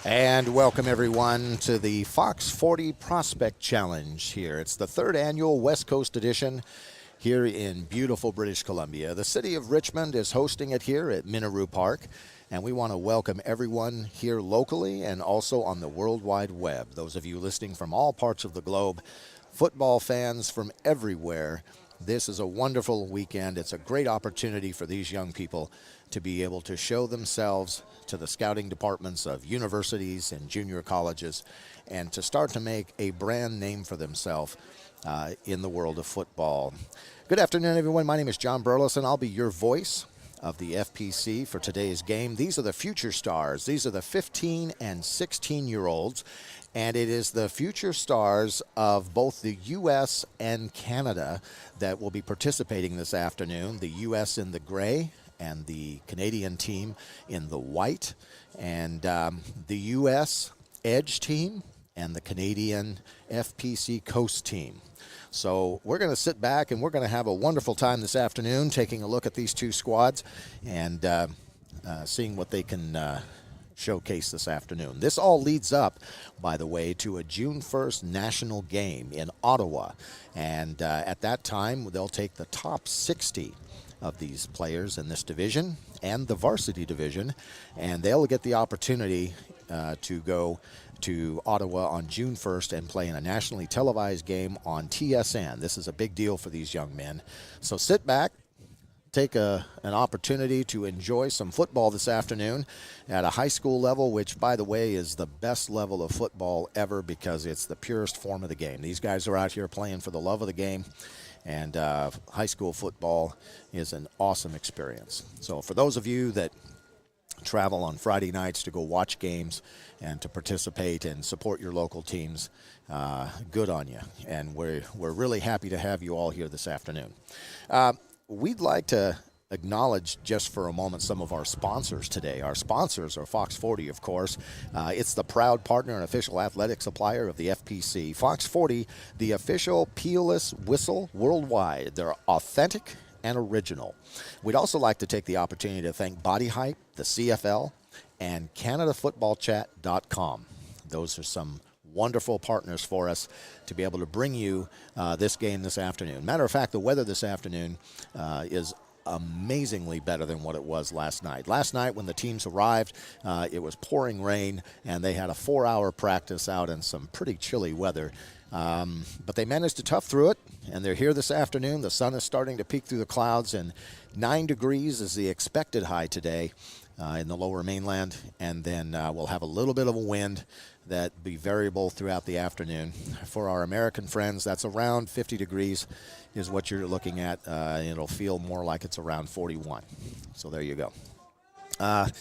And welcome everyone to the Fox 40 Prospect Challenge here. It's the third annual West Coast edition here in beautiful British Columbia. The city of Richmond is hosting it here at Minaroo Park, and we want to welcome everyone here locally and also on the World Wide Web. Those of you listening from all parts of the globe, football fans from everywhere. This is a wonderful weekend. It's a great opportunity for these young people to be able to show themselves to the scouting departments of universities and junior colleges and to start to make a brand name for themselves in the world of football. Good afternoon, everyone. My name is John Burleson. I'll be your voice of the FPC for today's game. These are the future stars. These are the 15 and 16-year-olds, and it is the future stars of both the U.S. and Canada that will be participating this afternoon. The U.S. in the gray and the Canadian team in the white, and the U.S. Edge team and the Canadian FPC Coast team. So we're going to sit back and we're going to have a wonderful time this afternoon taking a look at these two squads and seeing what they can showcase this afternoon. This all leads up, by the way, to a June 1st national game in Ottawa. And at that time, they'll take the top 60 of these players in this division and the varsity division, and they'll get the opportunity to go to Ottawa on June 1st and play in a nationally televised game on TSN. This is a big deal for these young men. So sit back, take an opportunity to enjoy some football this afternoon at a high school level, which, by the way, is the best level of football ever because it's the purest form of the game. These guys are out here playing for the love of the game, and high school football is an awesome experience. So for those of you that travel on Friday nights to go watch games and to participate and support your local teams, good on you. And we're really happy to have you all here this afternoon. We'd like to acknowledge just for a moment some of our sponsors today. Our sponsors are Fox 40, of course. It's the proud partner and official athletic supplier of the FPC. Fox 40, the official peelless whistle worldwide. They're authentic and original. We'd also like to take the opportunity to thank Body Hype, the CFL, and CanadaFootballChat.com. Those are some wonderful partners for us to be able to bring you this game this afternoon. Matter of fact, the weather this afternoon is amazingly better than what it was last night. Last night when the teams arrived, it was pouring rain, and they had a 4-hour practice out in some pretty chilly weather. But they managed to tough through it, and they're here this afternoon. The sun is starting to peek through the clouds, and 9 degrees is the expected high today in the lower mainland. And then we'll have a little bit of a wind that be variable throughout the afternoon. For our American friends, that's around 50 degrees is what you're looking at. It'll feel more like it's around 41. So there you go. A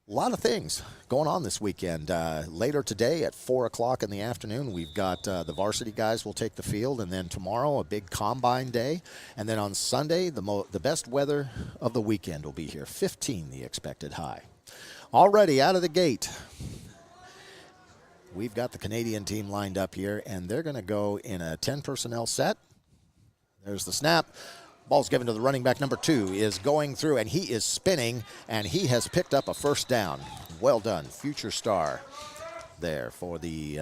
lot of things going on this weekend. Later today at 4 o'clock in the afternoon, we've got the varsity guys will take the field, and then tomorrow a big combine day. And then on Sunday, the best weather of the weekend will be here, 15 the expected high. Already out of the gate, we've got the Canadian team lined up here, and they're going to go in a 10 personnel set. There's the snap. Ball's given to the running back. Number 2 is going through, and he is spinning, and he has picked up a first down. Well done, future star there for the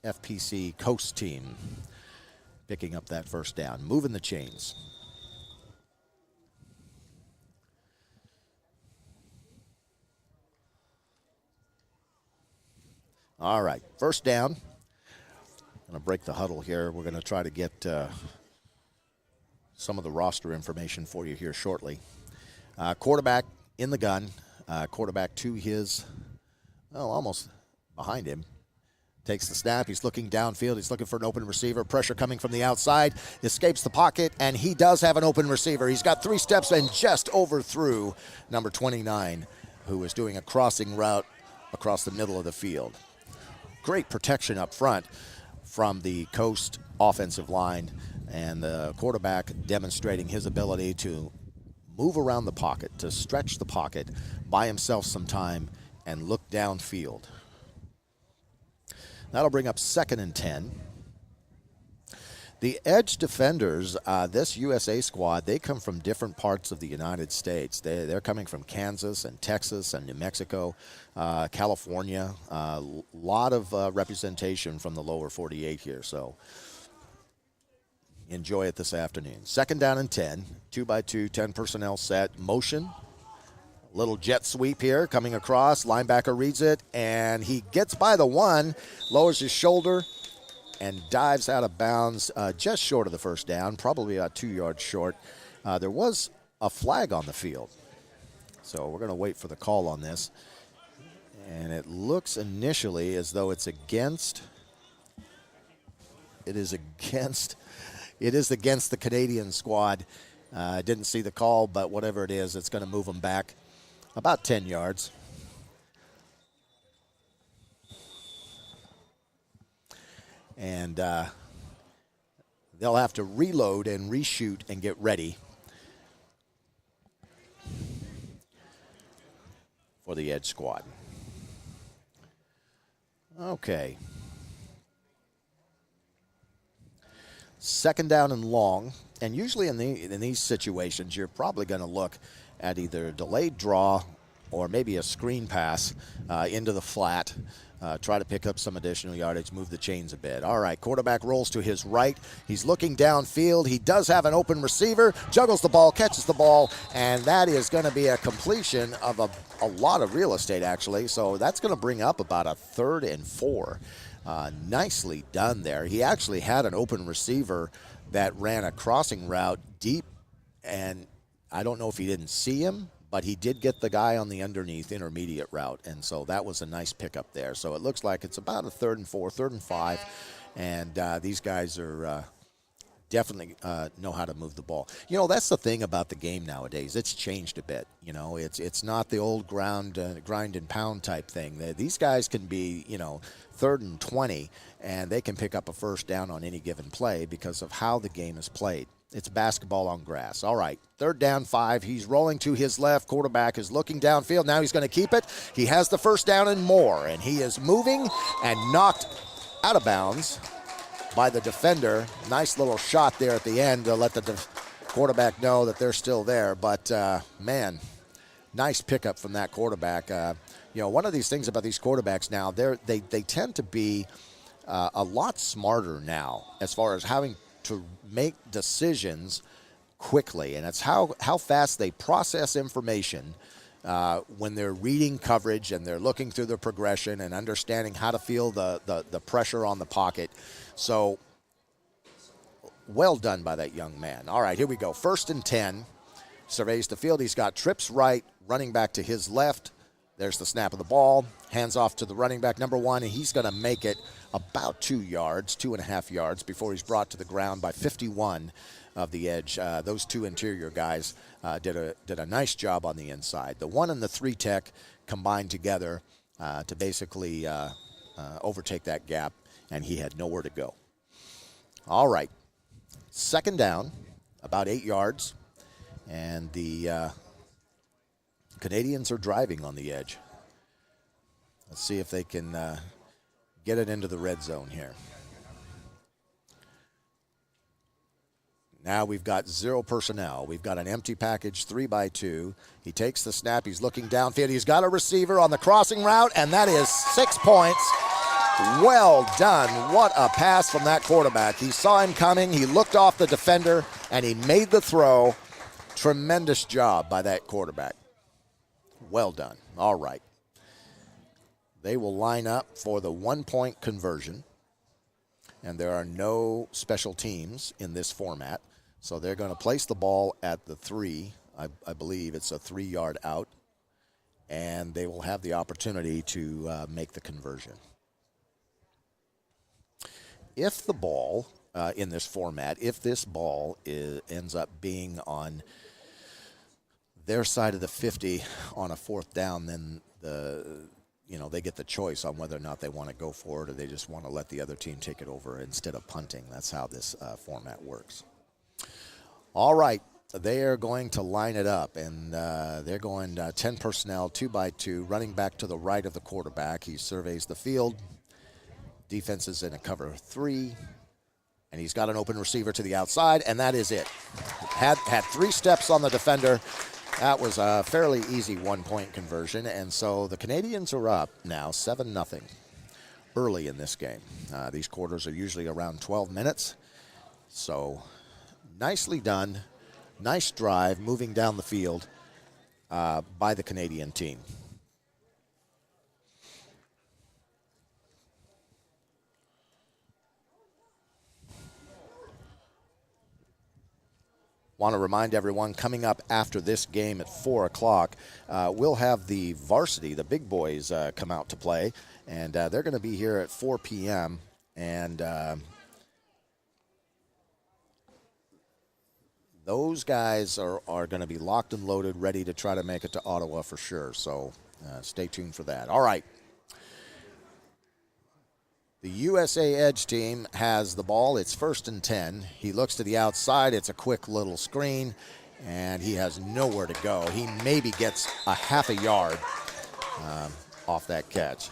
FPC Coast team, picking up that first down, moving the chains. All right, first down. I'm going to break the huddle here. We're going to try to get some of the roster information for you here shortly. Quarterback in the gun. Quarterback to his, almost behind him. Takes the snap. He's looking downfield. He's looking for an open receiver. Pressure coming from the outside. Escapes the pocket, and he does have an open receiver. He's got 3 steps and just overthrew number 29, who was doing a crossing route across the middle of the field. Great protection up front from the Coast offensive line, and the quarterback demonstrating his ability to move around the pocket, to stretch the pocket, buy himself some time, and look downfield. That'll bring up 2nd and 10. The edge defenders, this USA squad, they come from different parts of the United States. They're coming from Kansas and Texas and New Mexico, California. A lot of representation from the lower 48 here, so enjoy it this afternoon. Second down and 10, 2x2, 10 personnel set, motion. Little jet sweep here coming across. Linebacker reads it, and he gets by the one, lowers his shoulder, and dives out of bounds just short of the first down, probably about 2 yards short. There was a flag on the field, so we're going to wait for the call on this. And it looks initially as though it's against. It is against the Canadian squad. Didn't see the call, but whatever it is, it's going to move them back about 10 yards. And they'll have to reload and reshoot and get ready for the edge squad. Okay. Second down and long. And usually in these situations, you're probably going to look at either a delayed draw or maybe a screen pass into the flat. Try to pick up some additional yardage, move the chains a bit. All right, quarterback rolls to his right. He's looking downfield. He does have an open receiver, juggles the ball, catches the ball, and that is going to be a completion of a lot of real estate, actually. So that's going to bring up about a 3rd and 4. Nicely done there. He actually had an open receiver that ran a crossing route deep, and I don't know if he didn't see him, but he did get the guy on the underneath intermediate route, and so that was a nice pickup there. So it looks like it's about a 3rd and 4, 3rd and 5, and these guys are definitely know how to move the ball. You know, that's the thing about the game nowadays. It's changed a bit. You know, it's not the old grind and pound type thing. These guys can be, 3rd and 20, and they can pick up a first down on any given play because of how the game is played. It's basketball on grass. All right, 3rd down, 5. He's rolling to his left. Quarterback is looking downfield. Now he's going to keep it. He has the first down and more, and he is moving and knocked out of bounds by the defender. Nice little shot there at the end to let the quarterback know that they're still there. But, man, nice pickup from that quarterback. One of these things about these quarterbacks now, they tend to be a lot smarter now as far as having to make decisions quickly, and it's how fast they process information when they're reading coverage and they're looking through the progression and understanding how to feel the pressure on the pocket. So well done by that young man. All right, here we go. 1st and 10. Surveys the field. He's got trips right, running back to his left. There's the snap of the ball. Hands off to the running back, number 1, and he's going to make it about 2 yards, 2.5 yards before he's brought to the ground by 51 of the edge. Those two interior guys did a nice job on the inside. The 1 and the 3 tech combined together to basically overtake that gap, and he had nowhere to go. All right, 2nd down, about 8 yards, and the Canadians are driving on the edge. Let's see if they can get it into the red zone here. Now we've got 0 personnel. We've got an empty package, 3x2. He takes the snap. He's looking downfield. He's got a receiver on the crossing route, and that is 6 points. Well done. What a pass from that quarterback. He saw him coming. He looked off the defender, and he made the throw. Tremendous job by that quarterback. Well done. All right. They will line up for the 1-point conversion, and there are no special teams in this format. So they're going to place the ball at the 3. I believe it's a 3-yard out, and they will have the opportunity to make the conversion. If the ball in this format, if this ball ends up being on their side of the 50 on a 4th down, then they get the choice on whether or not they want to go for it or they just want to let the other team take it over instead of punting. That's how this format works. All right, they are going to line it up, and they're going 10 personnel, 2x2, running back to the right of the quarterback. He surveys the field. Defense is in a cover 3. And he's got an open receiver to the outside, and that is it. Had 3 steps on the defender. That was a fairly easy one-point conversion, and so the Canadians are up now 7-0 early in this game. These quarters are usually around 12 minutes. So nicely done. Nice drive moving down the field by the Canadian team. Want to remind everyone, coming up after this game at 4 o'clock, we'll have the varsity, the big boys, come out to play. And they're going to be here at 4 p.m. And those guys are going to be locked and loaded, ready to try to make it to Ottawa for sure. So stay tuned for that. All right. The USA Edge team has the ball. It's 1st and 10. He looks to the outside. It's a quick little screen, and he has nowhere to go. He maybe gets a half a yard off that catch.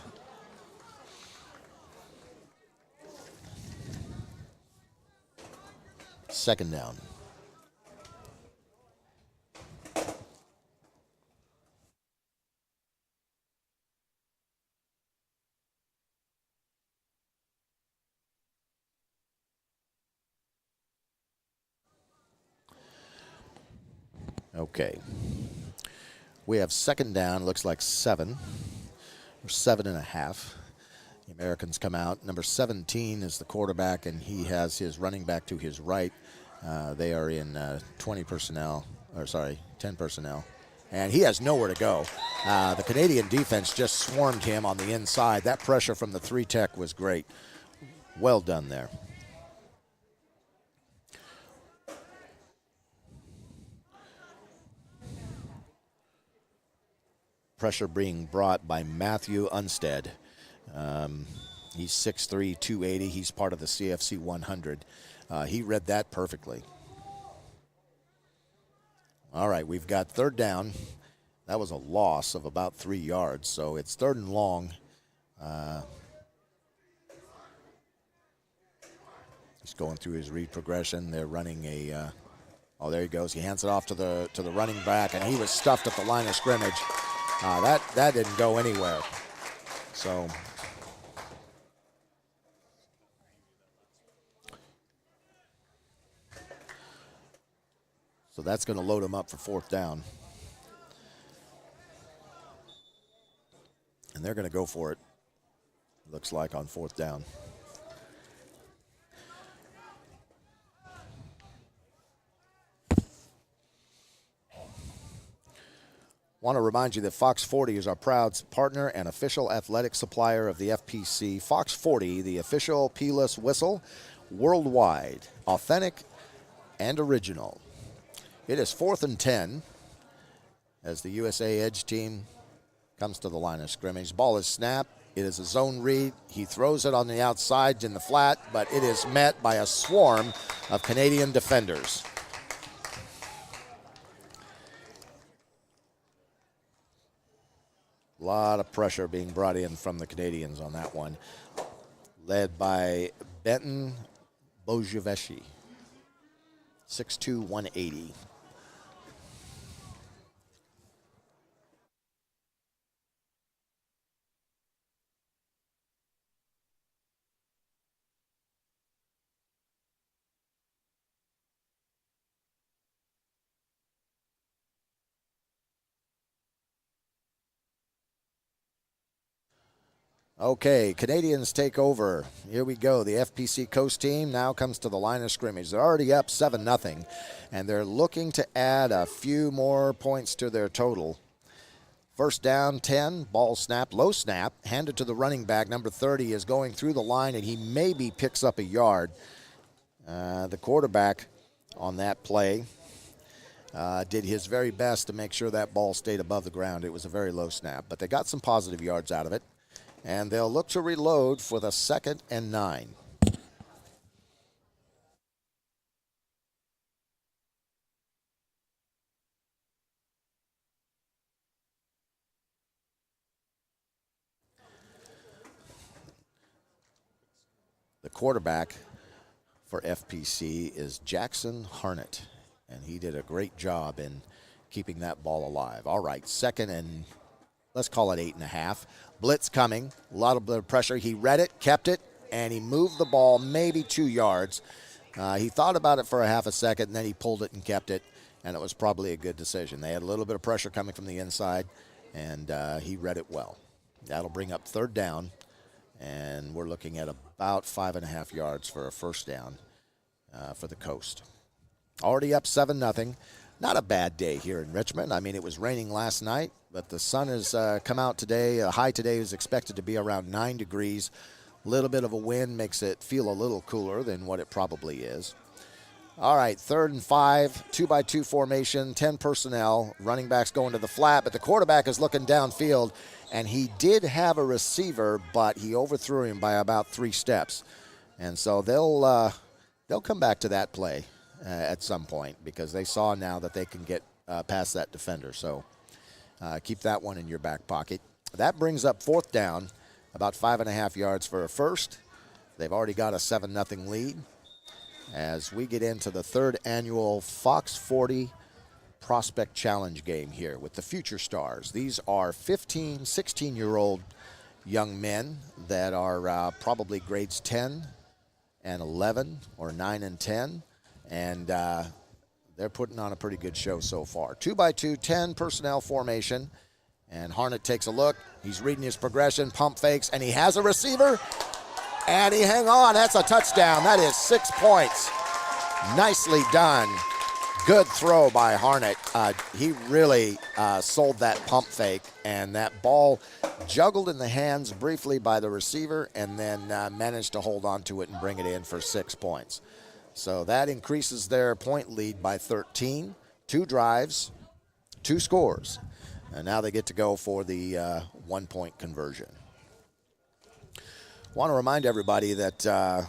Second down. Okay. We have second down, looks like 7 or 7.5. The Americans come out. Number 17 is the quarterback, and he has his running back to his right. They are in 10 personnel. And he has nowhere to go. The Canadian defense just swarmed him on the inside. That pressure from the 3-tech was great. Well done there. Pressure being brought by Matthew Unstead. He's 6'3", 280. He's part of the CFC 100. He read that perfectly. All right, we've got third down. That was a loss of about 3 yards, so it's 3rd and long. He's going through his read progression. They're running a oh, there he goes. He hands it off to the running back, and he was stuffed at the line of scrimmage. That didn't go anywhere. So that's going to load him up for 4th down. And they're going to go for it, looks like, on 4th down. Want to remind you that Fox 40 is our proud partner and official athletic supplier of the FPC. Fox 40, the official P-less whistle, worldwide, authentic and original. It is 4th and 10 as the USA Edge team comes to the line of scrimmage. Ball is snapped. It is a zone read. He throws it on the outside in the flat, but it is met by a swarm of Canadian defenders. A lot of pressure being brought in from the Canadians on that one, led by Benton Bojaveshi, 6'2", 180. Okay, Canadians take over. Here we go. The FPC Coast team now comes to the line of scrimmage. They're already up 7-0, and they're looking to add a few more points to their total. First down, 10, ball snap, low snap, handed to the running back. Number 30 is going through the line, and he maybe picks up a yard. The quarterback on that play did his very best to make sure that ball stayed above the ground. It was a very low snap, but they got some positive yards out of it. And they'll look to reload for the 2nd and 9. The quarterback for FPC is Jackson Harnett, and he did a great job in keeping that ball alive. All right, second and let's call it 8.5. Blitz coming, a lot of pressure. He read it, kept it, and he moved the ball maybe 2 yards. He thought about it for a half a second, and then he pulled it and kept it, and it was probably a good decision. They had a little bit of pressure coming from the inside, and he read it well. That'll bring up third down, and we're looking at about 5.5 yards for a first down for the Coast. Already up 7-0. Not a bad day here in Richmond. I mean, it was raining last night, but the sun has come out today. A high today is expected to be around 9 degrees. A little bit of a wind makes it feel a little cooler than what it probably is. All right, 3rd and 5, 2-by-2 formation, 10 personnel. Running backs going to the flat, but the quarterback is looking downfield, and he did have a receiver, but he overthrew him by about 3 steps. And so they'll come back to that play at some point because they saw now that they can get past that defender. So keep that one in your back pocket. That brings up 4th down, about 5.5 yards for a first. They've already got a 7-0 lead. As we get into the 3rd annual Fox 40 Prospect Challenge game here with the Future Stars. These are 15, 16-year-old young men that are probably grades 10 and 11 or 9 and 10. And they're putting on a pretty good show so far. 2-by-2, 10 personnel formation. And Harnett takes a look. He's reading his progression, pump fakes, and he has a receiver. And he hang on. That's a touchdown. That is 6 points. Nicely done. Good throw by Harnett. He really sold that pump fake, and that ball juggled in the hands briefly by the receiver and then managed to hold on to it and bring it in for 6 points. So that increases their point lead by 13. 2 drives, 2 scores. And now they get to go for the 1-point conversion. Want to remind everybody that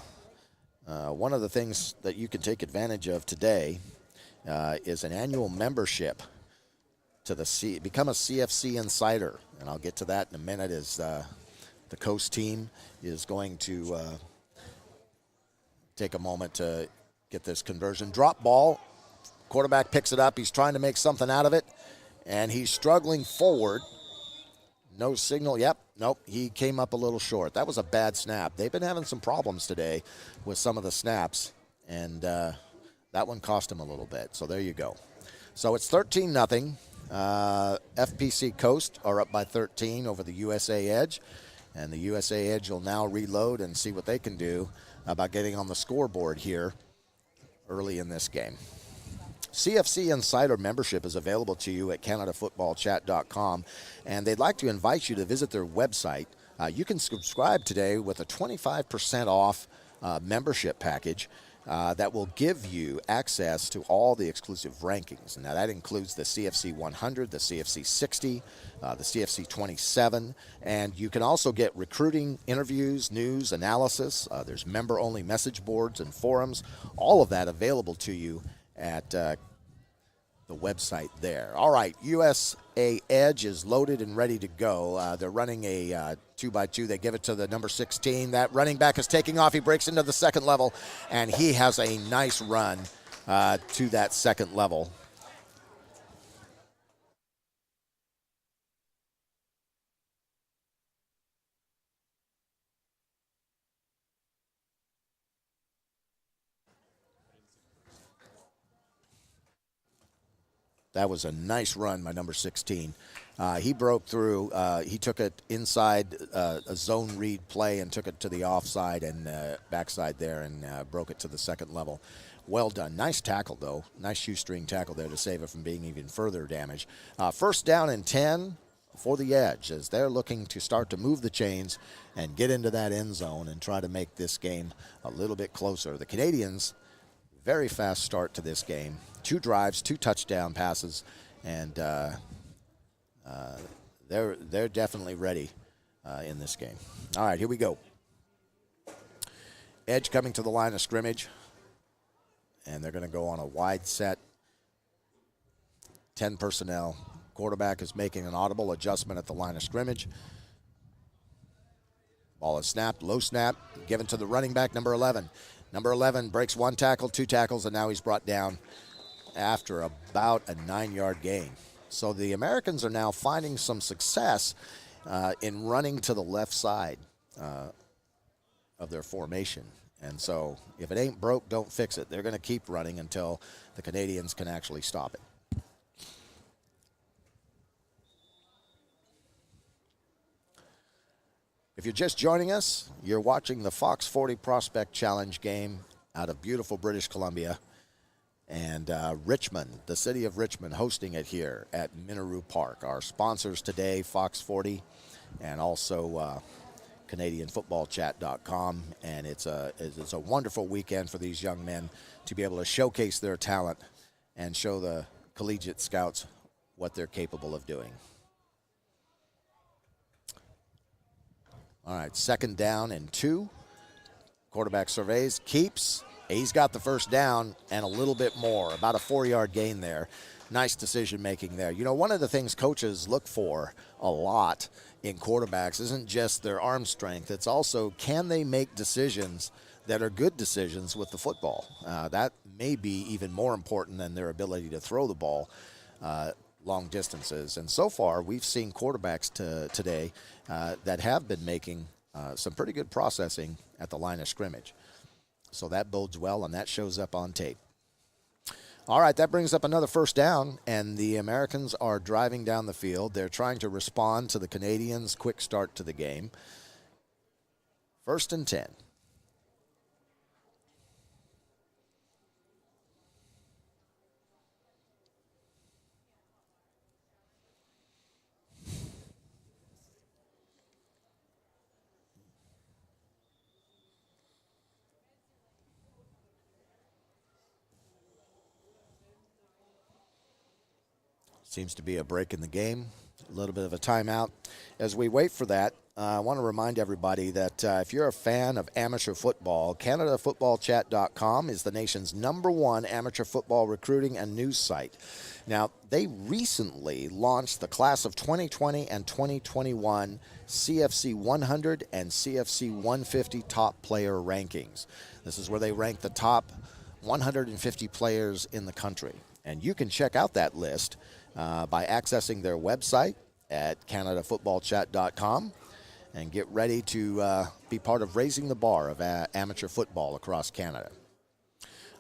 one of the things that you can take advantage of today is an annual membership to become a CFC Insider. And I'll get to that in a minute as the Coast team is going to take a moment to get this conversion. Drop ball. Quarterback picks it up. He's trying to make something out of it. And he's struggling forward. No signal. Yep. Nope. He came up a little short. That was a bad snap. They've been having some problems today with some of the snaps. And that one cost him a little bit. So there you go. So it's 13-0. FPC Coast are up by 13 over the USA Edge. And the USA Edge will now reload and see what they can do about getting on the scoreboard here early in this game. CFC Insider membership is available to you at CanadaFootballChat.com, and they'd like to invite you to visit their website. You can subscribe today with a 25% off membership package that will give you access to all the exclusive rankings. Now, that includes the CFC 100, the CFC 60, the CFC 27, and you can also get recruiting interviews, news, analysis. There's member-only message boards and forums, all of that available to you at the website there. All right, USA Edge is loaded and ready to go. They're running a 2-by-2. They give it to the number 16. That running back is taking off. He breaks into the second level, and he has a nice run to that second level. That was a nice run by number 16. He broke through. He took it inside a zone read play and took it to the offside and backside there and broke it to the second level. Well done. Nice tackle, though. Nice shoestring tackle there to save it from being even further damaged. First down and 10 for the Edge as they're looking to start to move the chains and get into that end zone and try to make this game a little bit closer. The Canadians, very fast start to this game. 2 drives, 2 touchdown passes, and they're definitely ready in this game. All right, here we go. Edge coming to the line of scrimmage, and they're going to go on a wide set. 10 personnel. Quarterback is making an audible adjustment at the line of scrimmage. Ball is snapped, low snap, given to the running back, number 11. Number 11 breaks one tackle, two tackles, and now he's brought down after about a 9-yard gain. So the Americans are now finding some success in running to the left side of their formation. And so if it ain't broke, don't fix it. They're going to keep running until the Canadians can actually stop it. If you're just joining us, you're watching the Fox 40 Prospect Challenge game out of beautiful British Columbia. And Richmond, the city of Richmond, hosting it here at Minaroo Park. Our sponsors today, Fox 40, and also CanadianFootballChat.com. And it's a wonderful weekend for these young men to be able to showcase their talent and show the collegiate scouts what they're capable of doing. All right, 2nd down and 2. Quarterback surveys, keeps. He's got the first down and a little bit more, about a 4-yard gain there. Nice decision-making there. You know, one of the things coaches look for a lot in quarterbacks isn't just their arm strength. It's also, can they make decisions that are good decisions with the football? That may be even more important than their ability to throw the ball long distances. And so far, we've seen quarterbacks today that have been making some pretty good processing at the line of scrimmage. So that bodes well, and that shows up on tape. All right, that brings up another first down, and the Americans are driving down the field. They're trying to respond to the Canadians' quick start to the game. 1st and 10. Seems to be a break in the game, a little bit of a timeout. As we wait for that, I want to remind everybody that if you're a fan of amateur football, CanadaFootballChat.com is the nation's #1 amateur football recruiting and news site. Now, they recently launched the class of 2020 and 2021 CFC 100 and CFC 150 top player rankings. This is where they rank the top 150 players in the country. And you can check out that list by accessing their website at CanadaFootballChat.com and get ready to be part of raising the bar of amateur football across Canada.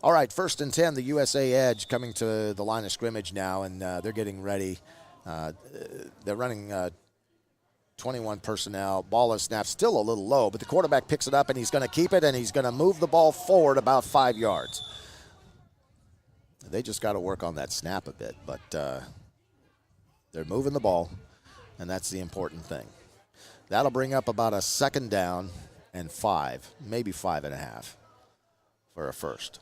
All right, 1st and 10, the USA Edge coming to the line of scrimmage now, and they're getting ready. They're running 21 personnel. Ball is snapped, still a little low, but the quarterback picks it up, and he's going to keep it, and he's going to move the ball forward about 5 yards. They just got to work on that snap a bit, but they're moving the ball, and that's the important thing. That'll bring up about a 2nd down and 5, maybe 5.5 for a first.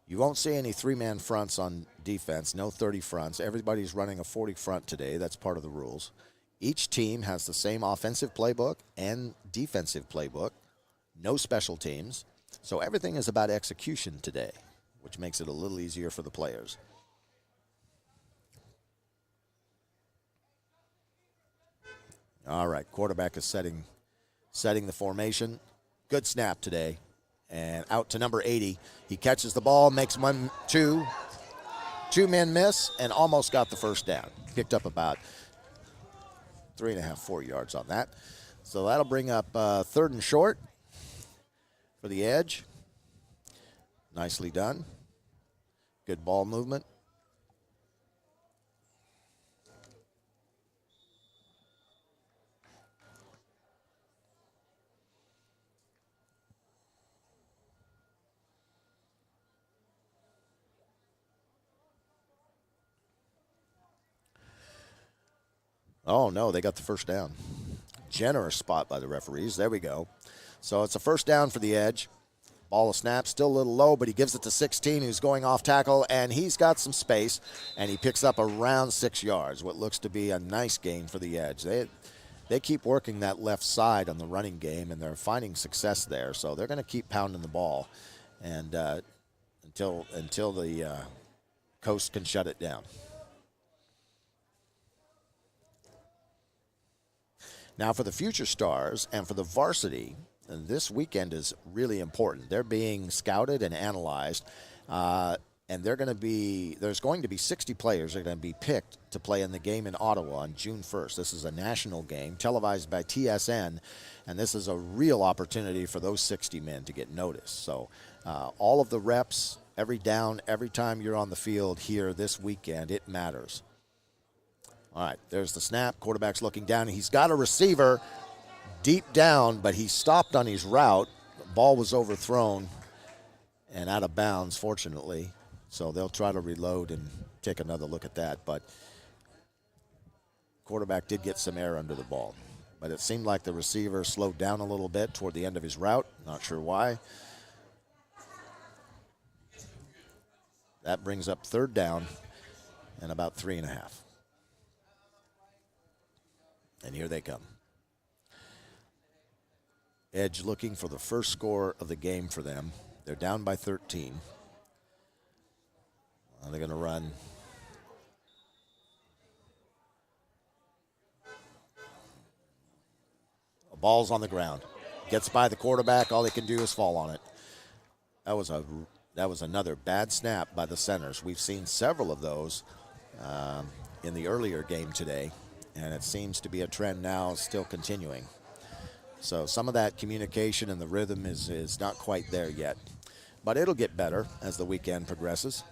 You won't see any 3-man fronts on defense, no 30 fronts. Everybody's running a 40 front today. That's part of the rules. Each team has the same offensive playbook and defensive playbook, no special teams. So everything is about execution today, which makes it a little easier for the players. All right, quarterback is setting the formation. Good snap today. And out to number 80. He catches the ball, makes 1-2. 2 men miss, and almost got the first down. Picked up about 3.5, 4 yards on that. So that'll bring up 3rd and short for the Edge. Nicely done. Good ball movement. Oh, no, they got the first down. Generous spot by the referees. There we go. So it's a first down for the Edge. Ball of snap, still a little low, but he gives it to 16, who's going off tackle, and he's got some space, and he picks up around 6 yards, what looks to be a nice gain for the Edge. They keep working that left side on the running game, and they're finding success there, so they're going to keep pounding the ball and until the Coast can shut it down. Now for the future stars and for the varsity, this weekend is really important. They're being scouted and analyzed, and there's going to be 60 players that are going to be picked to play in the game in Ottawa on June 1st. This is a national game televised by TSN, and this is a real opportunity for those 60 men to get noticed. So all of the reps, every down, every time you're on the field here this weekend, it matters. All right, there's the snap. Quarterback's looking down. He's got a receiver deep down, but he stopped on his route. The ball was overthrown and out of bounds, fortunately. So they'll try to reload and take another look at that. But quarterback did get some air under the ball. But it seemed like the receiver slowed down a little bit toward the end of his route. Not sure why. That brings up third down and about 3.5. And here they come. Edge looking for the first score of the game for them. They're down by 13. They're going to run. The ball's on the ground. Gets by the quarterback. All they can do is fall on it. That was another bad snap by the centers. We've seen several of those in the earlier game today. And it seems to be a trend now still continuing. So some of that communication and the rhythm is not quite there yet. But it'll get better as the weekend progresses.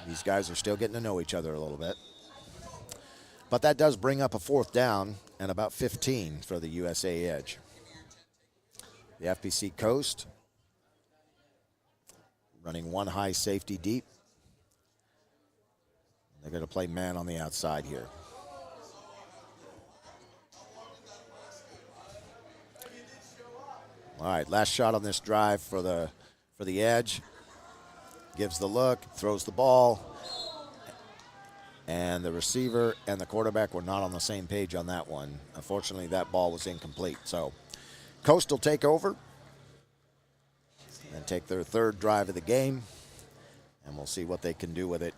These guys are still getting to know each other a little bit. But that does bring up a fourth down and about 15 for the USA Edge. The FPC Coast running one high safety deep. They're going to play man on the outside here. All right, last shot on this drive for the Edge. Gives the look, throws the ball, and the receiver and the quarterback were not on the same page on that one. Unfortunately, that ball was incomplete. So Coast will take over and take their third drive of the game, and we'll see what they can do with it.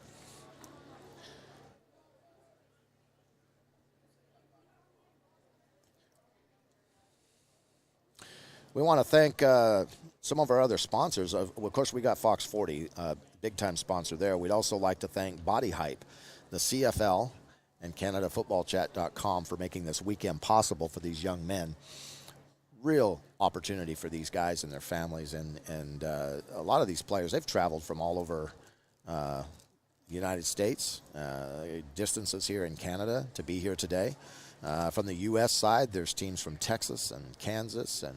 We want to thank some of our other sponsors. Of course, we got Fox 40, big-time sponsor there. We'd also like to thank Body Hype, the CFL, and CanadaFootballChat.com for making this weekend possible for these young men. Real opportunity for these guys and their families. And a lot of these players, they've traveled from all over the United States, distances here in Canada to be here today. From the U.S. side, there's teams from Texas and Kansas and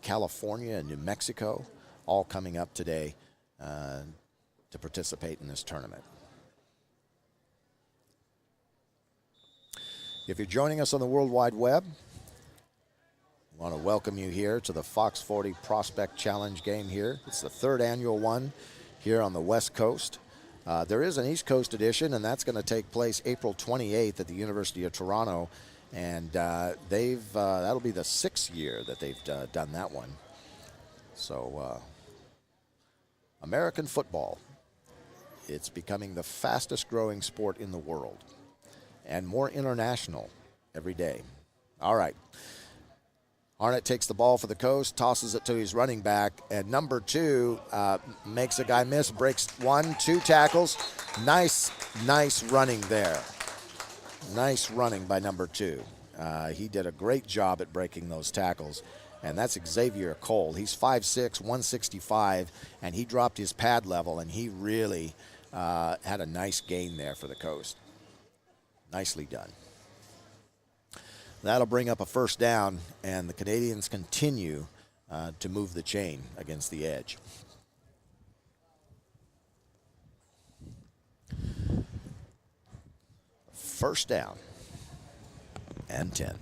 California and New Mexico, all coming up today to participate in this tournament. If you're joining us on the World Wide Web, I want to welcome you here to the Fox 40 Prospect Challenge game here. It's the third annual one here on the West Coast. There is an East Coast edition, and that's going to take place April 28th at the University of Toronto. And that'll be the 6th year that they've done that one. So American football, it's becoming the fastest growing sport in the world and more international every day. All right. Arnott takes the ball for the Coast, tosses it to his running back, and number 2 makes a guy miss, breaks 1, 2 tackles. Nice running there. Nice running by number 2. He did a great job at breaking those tackles, and that's Xavier Cole. He's 5'6", 165, and he dropped his pad level, and he really had a nice gain there for the Coast. Nicely done. That'll bring up a first down, and the Canadians continue to move the chain against the Edge. First down and 10.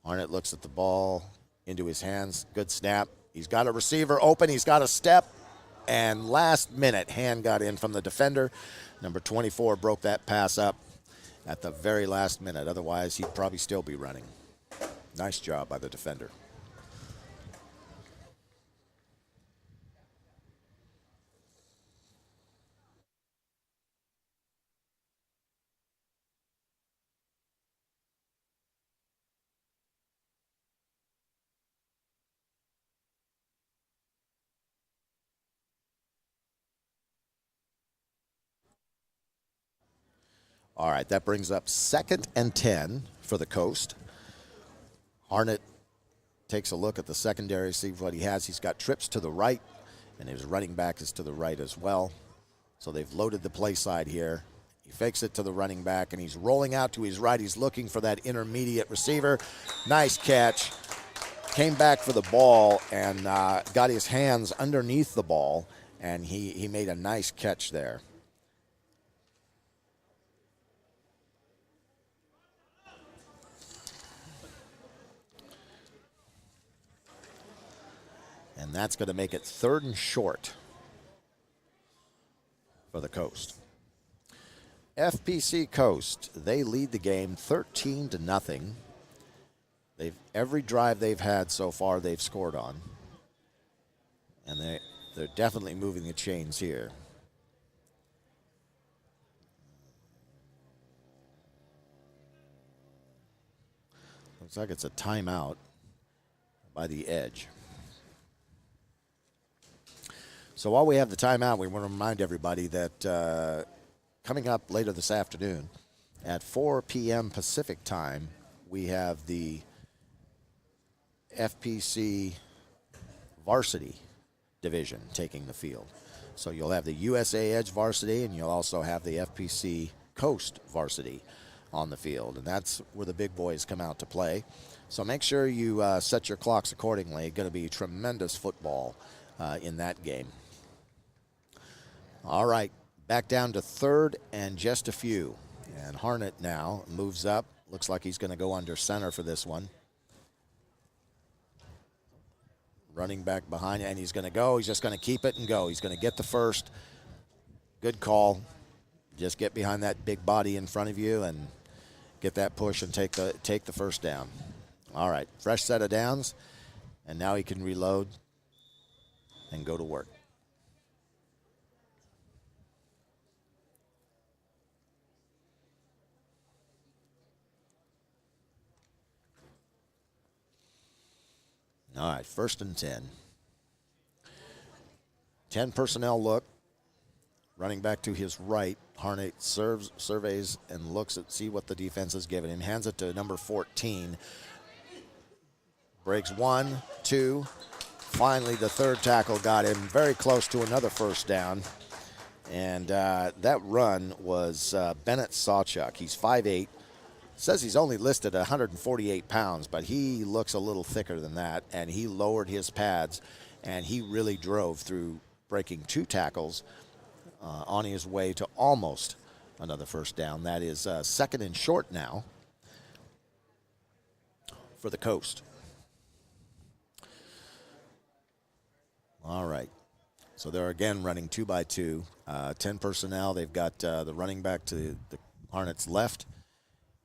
Arnott looks at the ball into his hands. Good snap. He's got a receiver open. He's got a step. And last minute, hand got in from the defender. Number 24 broke that pass up at the very last minute. Otherwise, he'd probably still be running. Nice job by the defender. All right, that brings up 2nd and 10 for the Coast. Harnett takes a look at the secondary, see what he has. He's got trips to the right, and his running back is to the right as well. So they've loaded the play side here. He fakes it to the running back, and he's rolling out to his right. He's looking for that intermediate receiver. Nice catch. Came back for the ball and got his hands underneath the ball, and he made a nice catch there. And that's going to make it 3rd and short for the Coast. FPC Coast, they lead the game 13-0. Every drive they've had so far, they've scored on. And they're definitely moving the chains here. Looks like it's a timeout by the edge. So while we have the timeout, we want to remind everybody that coming up later this afternoon at 4 p.m. Pacific time, we have the FPC varsity division taking the field. So you'll have the USA Edge varsity, and you'll also have the FPC Coast varsity on the field. And that's where the big boys come out to play. So make sure you set your clocks accordingly. Going to be tremendous football in that game. All right, back down to 3rd and just a few. And Harnett now moves up. Looks like he's going to go under center for this one. Running back behind, and he's going to go. He's just going to keep it and go. He's going to get the first. Good call. Just get behind that big body in front of you and get that push and take the first down. All right, fresh set of downs, and now he can reload and go to work. All right, 1st and 10. 10 personnel look. Running back to his right, Harnett surveys and looks at see what the defense has given him. Hands it to number 14. Breaks 1, 2. Finally, the 3rd tackle got him very close to another first down. And that run was Bennett Sawchuk. He's 5'8". Says he's only listed at 148 pounds, but he looks a little thicker than that, and he lowered his pads, and he really drove through breaking 2 tackles on his way to almost another first down. That is 2nd and short now for the Coast. All right. So they're again running 2 by 2. 10 personnel. They've got the running back to the Harnett's left.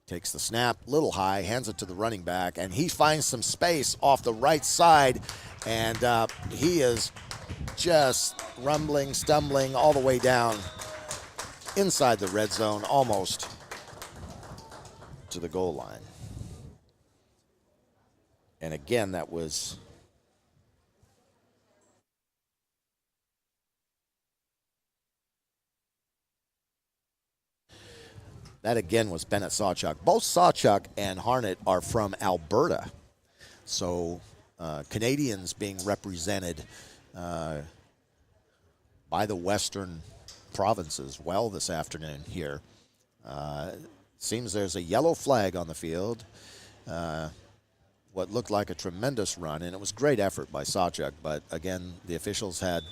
Takes the snap, little high, hands it to the running back, and he finds some space off the right side, and he is just rumbling, stumbling all the way down inside the red zone, almost to the goal line. And again, that was Bennett Sawchuk. Both Sawchuk and Harnett are from Alberta. So Canadians being represented by the Western provinces well this afternoon here. Seems there's a yellow flag on the field. What looked like a tremendous run, and it was great effort by Sawchuk, but again, the officials had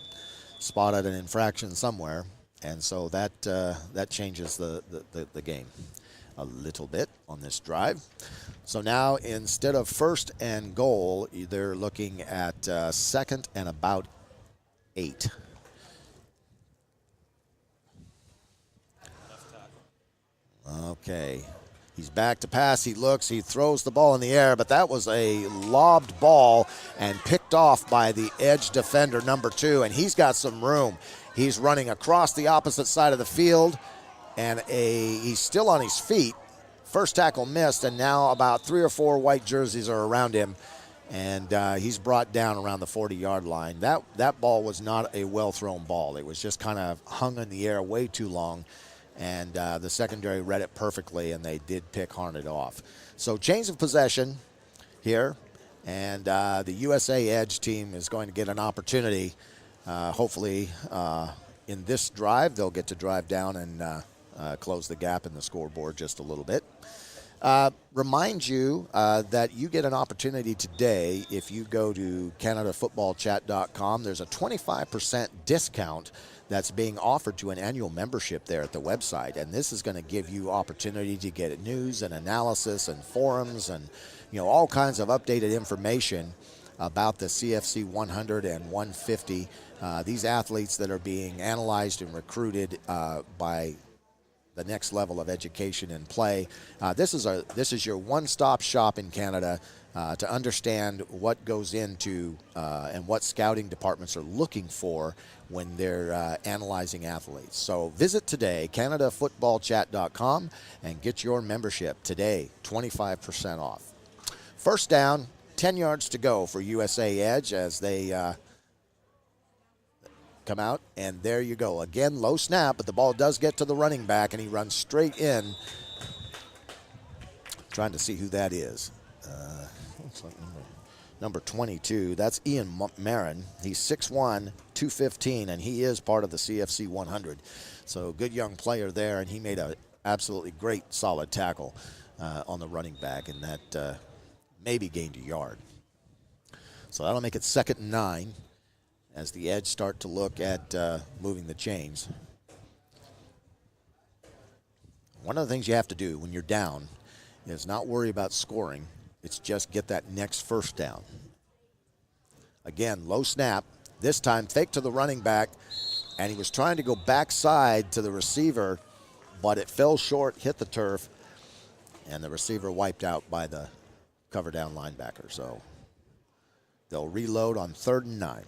spotted an infraction somewhere. And so that changes the game a little bit on this drive. So now instead of 1st and goal, they're looking at 2nd and about 8. Okay. He's back to pass. He looks. He throws the ball in the air, but that was a lobbed ball and picked off by the edge defender, number 2, and he's got some room. He's running across the opposite side of the field, and he's still on his feet. First tackle missed, and now about 3 or 4 white jerseys are around him, and he's brought down around the 40-yard line. That ball was not a well-thrown ball. It was just kind of hung in the air way too long. And the secondary read it perfectly, and they did pick Harnett off. So change of possession here, and the USA Edge team is going to get an opportunity. Hopefully in this drive, they'll get to drive down and close the gap in the scoreboard just a little bit. Remind you that you get an opportunity today if you go to CanadaFootballChat.com. There's a 25% discount that's being offered to an annual membership there at the website, and this is going to give you opportunity to get news and analysis and forums and all kinds of updated information about the CFC 100 and 150. These athletes that are being analyzed and recruited by the next level of education and play. This is your one-stop shop in Canada to understand what goes into and what scouting departments are looking for when they're analyzing athletes. So visit today, CanadaFootballChat.com, and get your membership today, 25% off. First down, 10 yards to go for USA Edge as they come out, and there you go. Again, low snap, but the ball does get to the running back, and he runs straight in. Trying to see who that is. Looks like number 22. That's Ian Marin. He's 6'1", 215, and he is part of the CFC 100. So good young player there, and he made an absolutely great, solid tackle on the running back, and that maybe gained a yard. So that'll make it 2nd and 9 as the Edge start to look at moving the chains. One of the things you have to do when you're down is not worry about scoring. It's just get that next first down. Again, low snap. This time, fake to the running back, and he was trying to go backside to the receiver, but it fell short, hit the turf, and the receiver wiped out by the cover down linebacker. So they'll reload on 3rd and 9.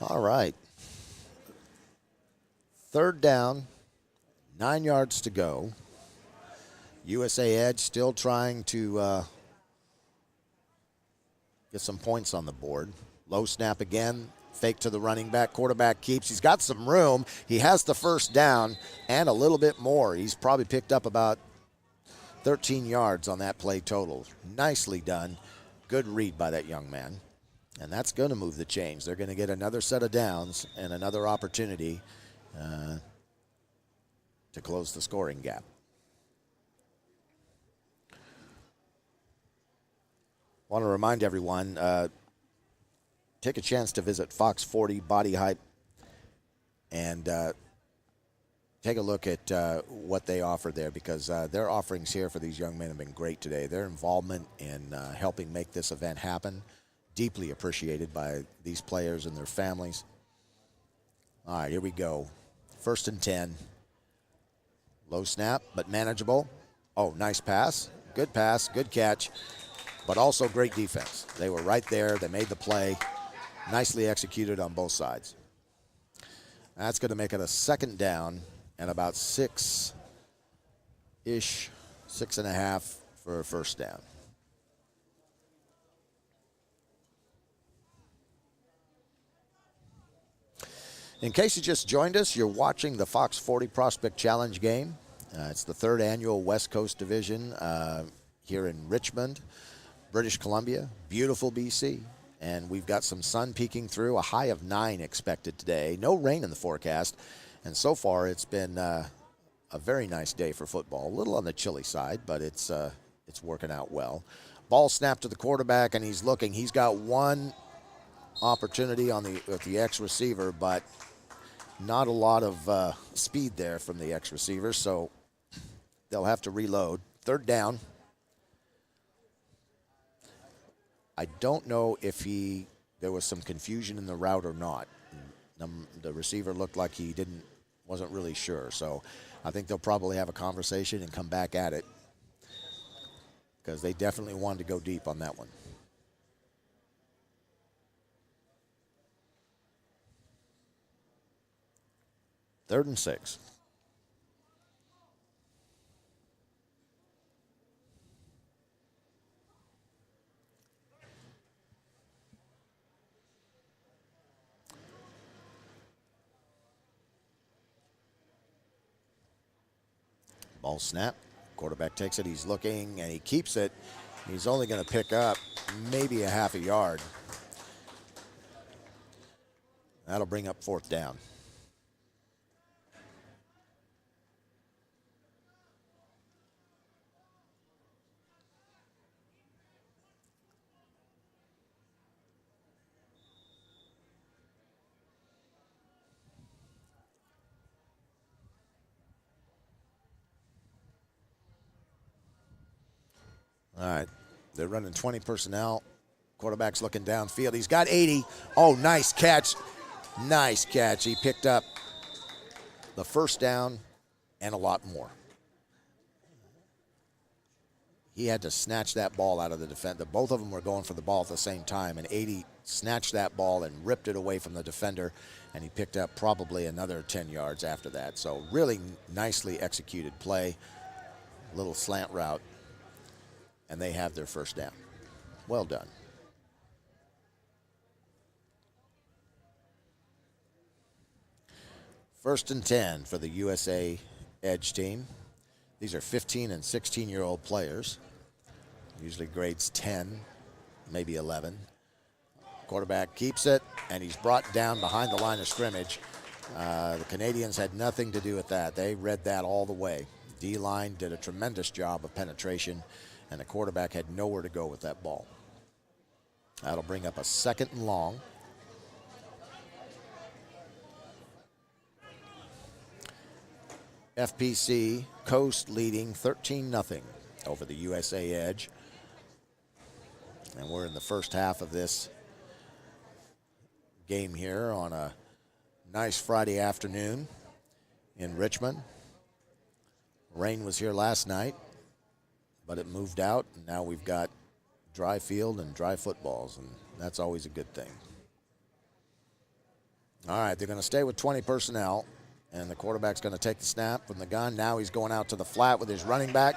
All right. 3rd down, 9 yards to go. USA Edge still trying to get some points on the board. Low snap again, fake to the running back. Quarterback keeps. He's got some room. He has the first down and a little bit more. He's probably picked up about 13 yards on that play total. Nicely done. Good read by that young man. And that's going to move the chains. They're going to get another set of downs and another opportunity to close the scoring gap. I want to remind everyone, take a chance to visit Fox 40 Body Hype and take a look at what they offer there, because their offerings here for these young men have been great today. Their involvement in helping make this event happen, deeply appreciated by these players and their families. All right, here we go. 1st and 10. Low snap, but manageable. Oh, nice pass, good catch, but also great defense. They were right there. They made the play. Nicely executed on both sides. That's going to make it a 2nd down and about 6-ish, 6.5 for a first down. In case you just joined us, you're watching the Fox 40 Prospect Challenge game. It's the 3rd annual West Coast Division here in Richmond, British Columbia, beautiful BC. And we've got some sun peeking through, a high of 9 expected today. No rain in the forecast. And so far, it's been a very nice day for football. A little on the chilly side, but it's working out well. Ball snapped to the quarterback, and he's looking. He's got one opportunity with the ex-receiver, but not a lot of speed there from the ex-receiver. So They'll have to reload. Third down. I don't know if there was some confusion in the route or not. The receiver looked like he wasn't really sure. So I think they'll probably have a conversation and come back at it, because they definitely wanted to go deep on that one. Third and 6. Ball snap. Quarterback takes it. He's looking, and he keeps it. He's only going to pick up maybe a half a yard. That'll bring up fourth down. All right, they're running 20 personnel. Quarterback's looking downfield. He's got 80. Oh, nice catch. Nice catch. He picked up the first down and a lot more. He had to snatch that ball out of the defender. Both of them were going for the ball at the same time, and 80 snatched that ball and ripped it away from the defender, and he picked up probably another 10 yards after that. So really nicely executed play, little slant route, and they have their first down. Well done. First and 10 for the USA Edge team. These are 15 and 16-year-old players. Usually grades 10, maybe 11. Quarterback keeps it, and he's brought down behind the line of scrimmage. The Canadians had nothing to do with that. They read that all the way. D-line did a tremendous job of penetration, and the quarterback had nowhere to go with that ball. That'll bring up a second and long. FPC Coast leading 13-0 over the USA Edge. And we're in the first half of this game here on a nice Friday afternoon in Richmond. Rain was here last night, but it moved out, and now we've got dry field and dry footballs, and that's always a good thing. All right, they're going to stay with 20 personnel, and the quarterback's going to take the snap from the gun. Now he's going out to the flat with his running back.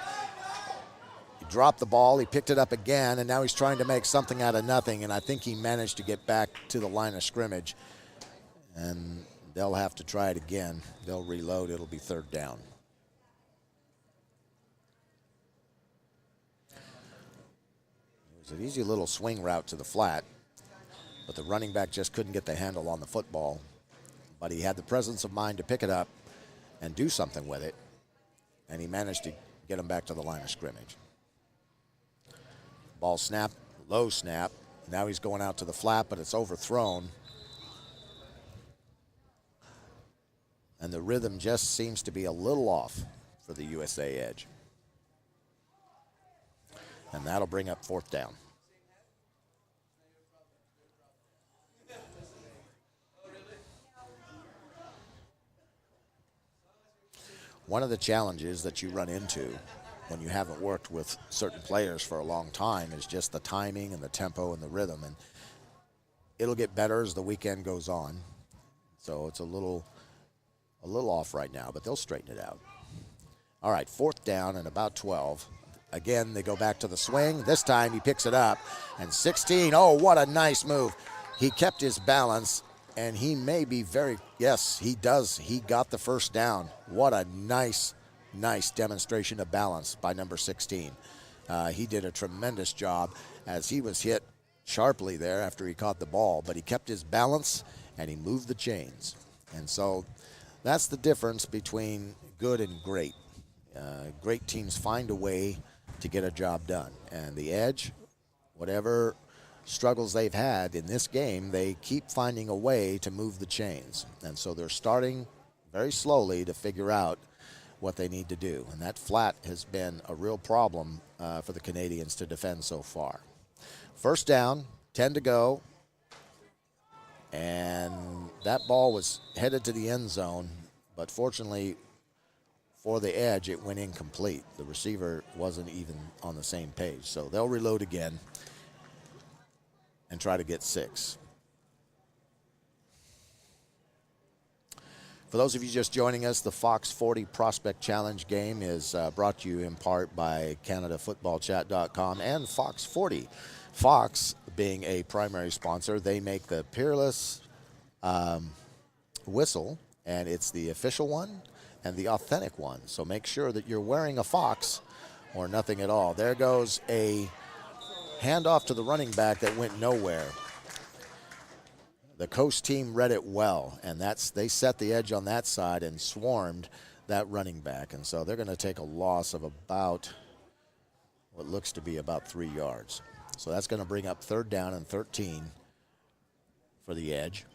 He dropped the ball. He picked it up again, and now he's trying to make something out of nothing, and I think he managed to get back to the line of scrimmage, and they'll have to try it again. They'll reload. It'll be third down. It was an easy little swing route to the flat, but the running back just couldn't get the handle on the football. But he had the presence of mind to pick it up and do something with it, and he managed to get him back to the line of scrimmage. Ball snap, low snap. Now he's going out to the flat, but it's overthrown. And the rhythm just seems to be a little off for the USA Edge. And that'll bring up fourth down. One of the challenges that you run into when you haven't worked with certain players for a long time is just the timing and the tempo and the rhythm. And it'll get better as the weekend goes on. So it's a little off right now, but they'll straighten it out. All right, fourth down and about 12. Again, they go back to the swing. This time he picks it up. And 16, oh, what a nice move. He kept his balance, and he may be yes, he does. He got the first down. What a nice demonstration of balance by number 16. He did a tremendous job as he was hit sharply there after he caught the ball, but he kept his balance and he moved the chains. And so that's the difference between good and great. Great teams find a way to get a job done. And the Edge, whatever struggles they've had in this game, they keep finding a way to move the chains. And so they're starting very slowly to figure out what they need to do. And that flat has been a real problem for the Canadians to defend so far. First down, 10 to go. And that ball was headed to the end zone, but fortunately for the edge, it went incomplete. The receiver wasn't even on the same page. So they'll reload again and try to get 6. For those of you just joining us, the Fox 40 Prospect Challenge game is brought to you in part by CanadaFootballChat.com and Fox 40. Fox, being a primary sponsor, they make the Peerless whistle, and it's the official one and the authentic one. So make sure that you're wearing a Fox or nothing at all. There goes a handoff to the running back that went nowhere. The Coast team read it well, and they set the edge on that side and swarmed that running back. And so they're going to take a loss of about what looks to be about 3 yards. So that's going to bring up 3rd down and 13 for the edge.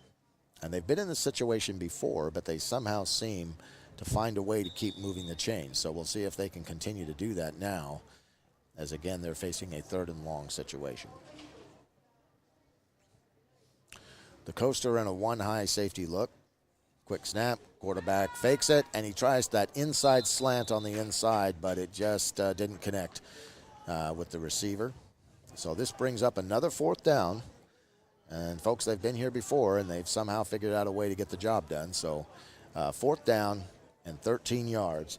And they've been in this situation before, but they somehow seem to find a way to keep moving the chains. So we'll see if they can continue to do that now, as again, they're facing a 3rd and long situation. The Coast are in a 1-high safety look. Quick snap, quarterback fakes it, and he tries that inside slant on the inside, but it just didn't connect with the receiver. So this brings up another 4th down. And folks, they've been here before, and they've somehow figured out a way to get the job done. So 4th down and 13 yards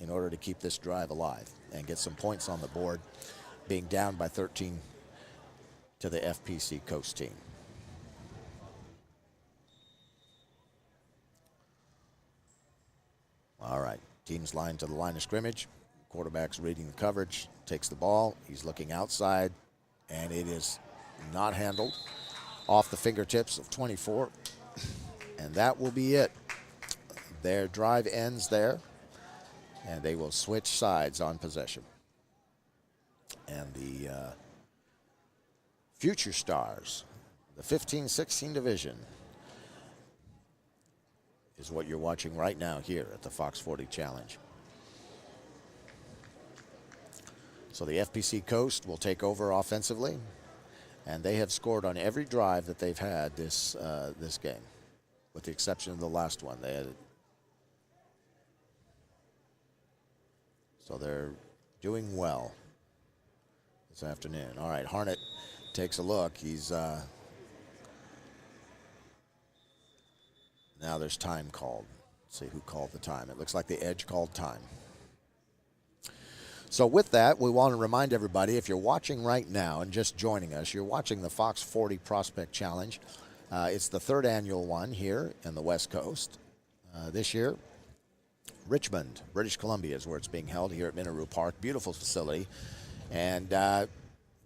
in order to keep this drive alive and get some points on the board, being down by 13 to the FPC Coast team. All right, teams line to the line of scrimmage. Quarterback's reading the coverage, takes the ball. He's looking outside, and it is not handled. Off the fingertips of 24, and that will be it. Their drive ends there, and they will switch sides on possession. And the Future Stars, the 15-16 division, is what you're watching right now here at the Fox 40 Challenge. So the FPC Coast will take over offensively, and they have scored on every drive that they've had this game, with the exception of the last one. So they're doing well this afternoon. All right, Harnett takes a look. He's now there's time called. Let's see who called the time. It looks like the edge called time. So with that, we want to remind everybody, if you're watching right now and just joining us, you're watching the Fox 40 Prospect Challenge. It's the 3rd annual one here in the West Coast. This year, Richmond, British Columbia is where it's being held, here at Minaroo Park. Beautiful facility. And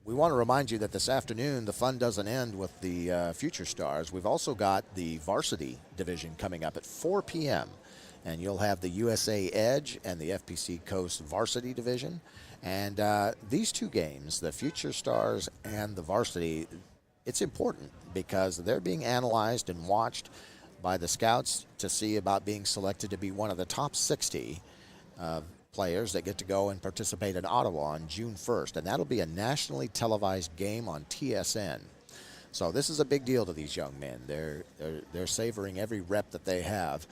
we want to remind you that this afternoon, the fun doesn't end with the Future Stars. We've also got the varsity division coming up at 4 p.m., and you'll have the USA Edge and the FPC Coast Varsity Division. And these two games, the Future Stars and the Varsity, it's important because they're being analyzed and watched by the scouts to see about being selected to be one of the top 60 players that get to go and participate in Ottawa on June 1st. And that'll be a nationally televised game on TSN. So this is a big deal to these young men. They're savoring every rep that they have,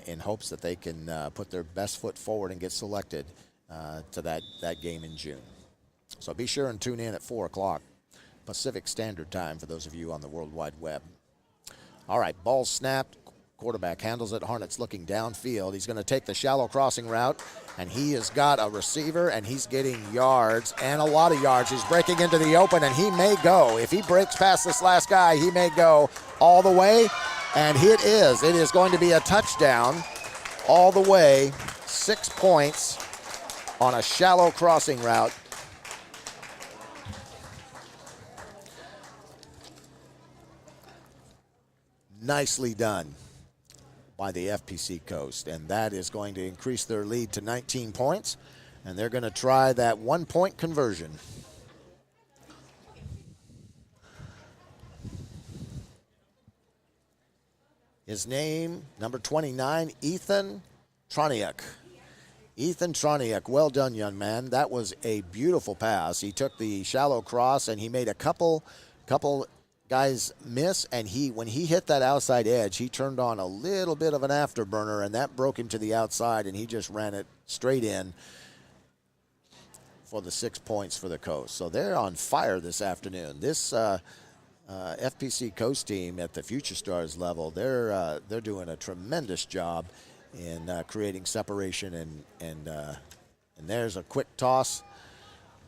in hopes that they can put their best foot forward and get selected to that game in June. So be sure and tune in at 4 o'clock Pacific Standard Time for those of you on the World Wide Web. All right, ball snapped. Quarterback handles it. Harnett's looking downfield. He's going to take the shallow crossing route, and he has got a receiver, and he's getting yards, and a lot of yards. He's breaking into the open, and he may go. If he breaks past this last guy, he may go all the way. And it is. It is going to be a touchdown all the way, 6 points on a shallow crossing route. Nicely done by the FPC Coast, and that is going to increase their lead to 19 points, and they're going to try that 1-point conversion. His name, number 29, Ethan Troniak. Ethan Troniak, well done, young man. That was a beautiful pass. He took the shallow cross, and he made a couple guys miss, and when he hit that outside edge, he turned on a little bit of an afterburner, and that broke him to the outside, and he just ran it straight in for the 6 points for the Coast. So they're on fire this afternoon. This FPC Coast team at the Future Stars level, they're doing a tremendous job in creating separation, and there's a quick toss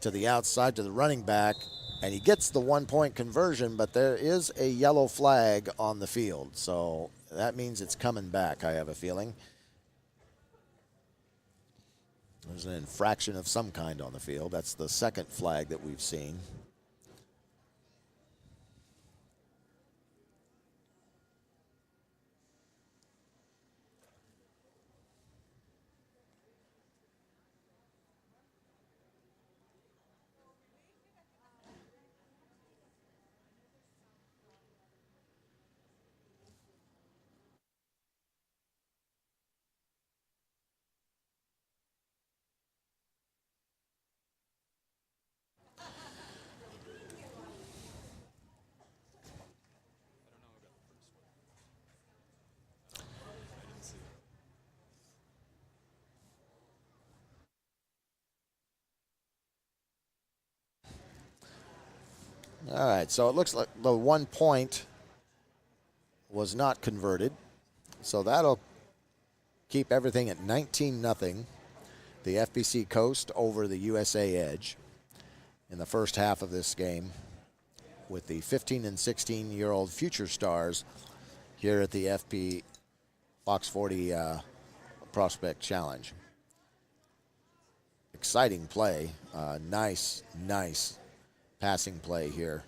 to the outside to the running back, and he gets the 1 point conversion, but there is a yellow flag on the field, so that means it's coming back, I have a feeling. There's an infraction of some kind on the field. That's the second flag that we've seen. All right, so it looks like the 1 point was not converted. So that'll keep everything at 19-0. The FPC Coast over the USA Edge in the first half of this game, with the 15 and 16-year-old Future Stars here at the FP Fox 40 Prospect Challenge. Exciting play. Nice passing play here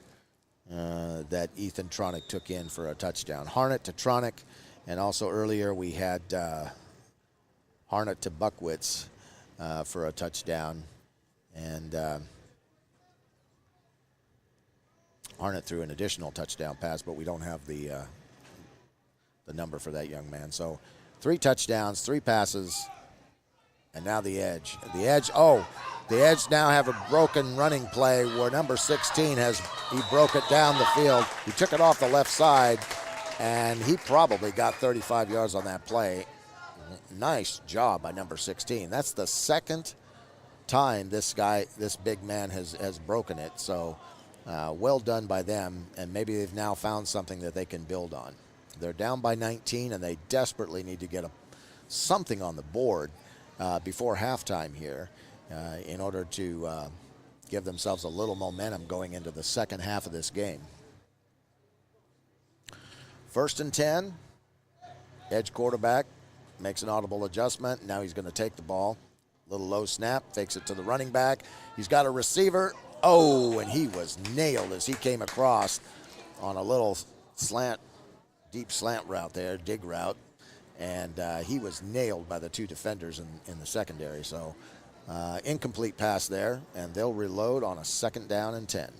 that Ethan Troniak took in for a touchdown. Harnett to Troniak, and also earlier we had Harnett to Buckwitz for a touchdown. And Harnett threw an additional touchdown pass, but we don't have the number for that young man. So 3 touchdowns, 3 passes, and now the Edge. The Edge now have a broken running play where number 16 he broke it down the field. He took it off the left side, and he probably got 35 yards on that play. Nice job by number 16. That's the second time this big man has broken it. So well done by them, and maybe they've now found something that they can build on. They're down by 19, and they desperately need to get something on the board before halftime here in order to give themselves a little momentum going into the second half of this game. 1st and 10. Edge quarterback makes an audible adjustment. Now he's going to take the ball. Little low snap, fakes it to the running back. He's got a receiver. Oh, and he was nailed as he came across on a little deep slant route there, dig route. And he was nailed by the 2 defenders in the secondary. So incomplete pass there, and they'll reload on a 2nd down and 10.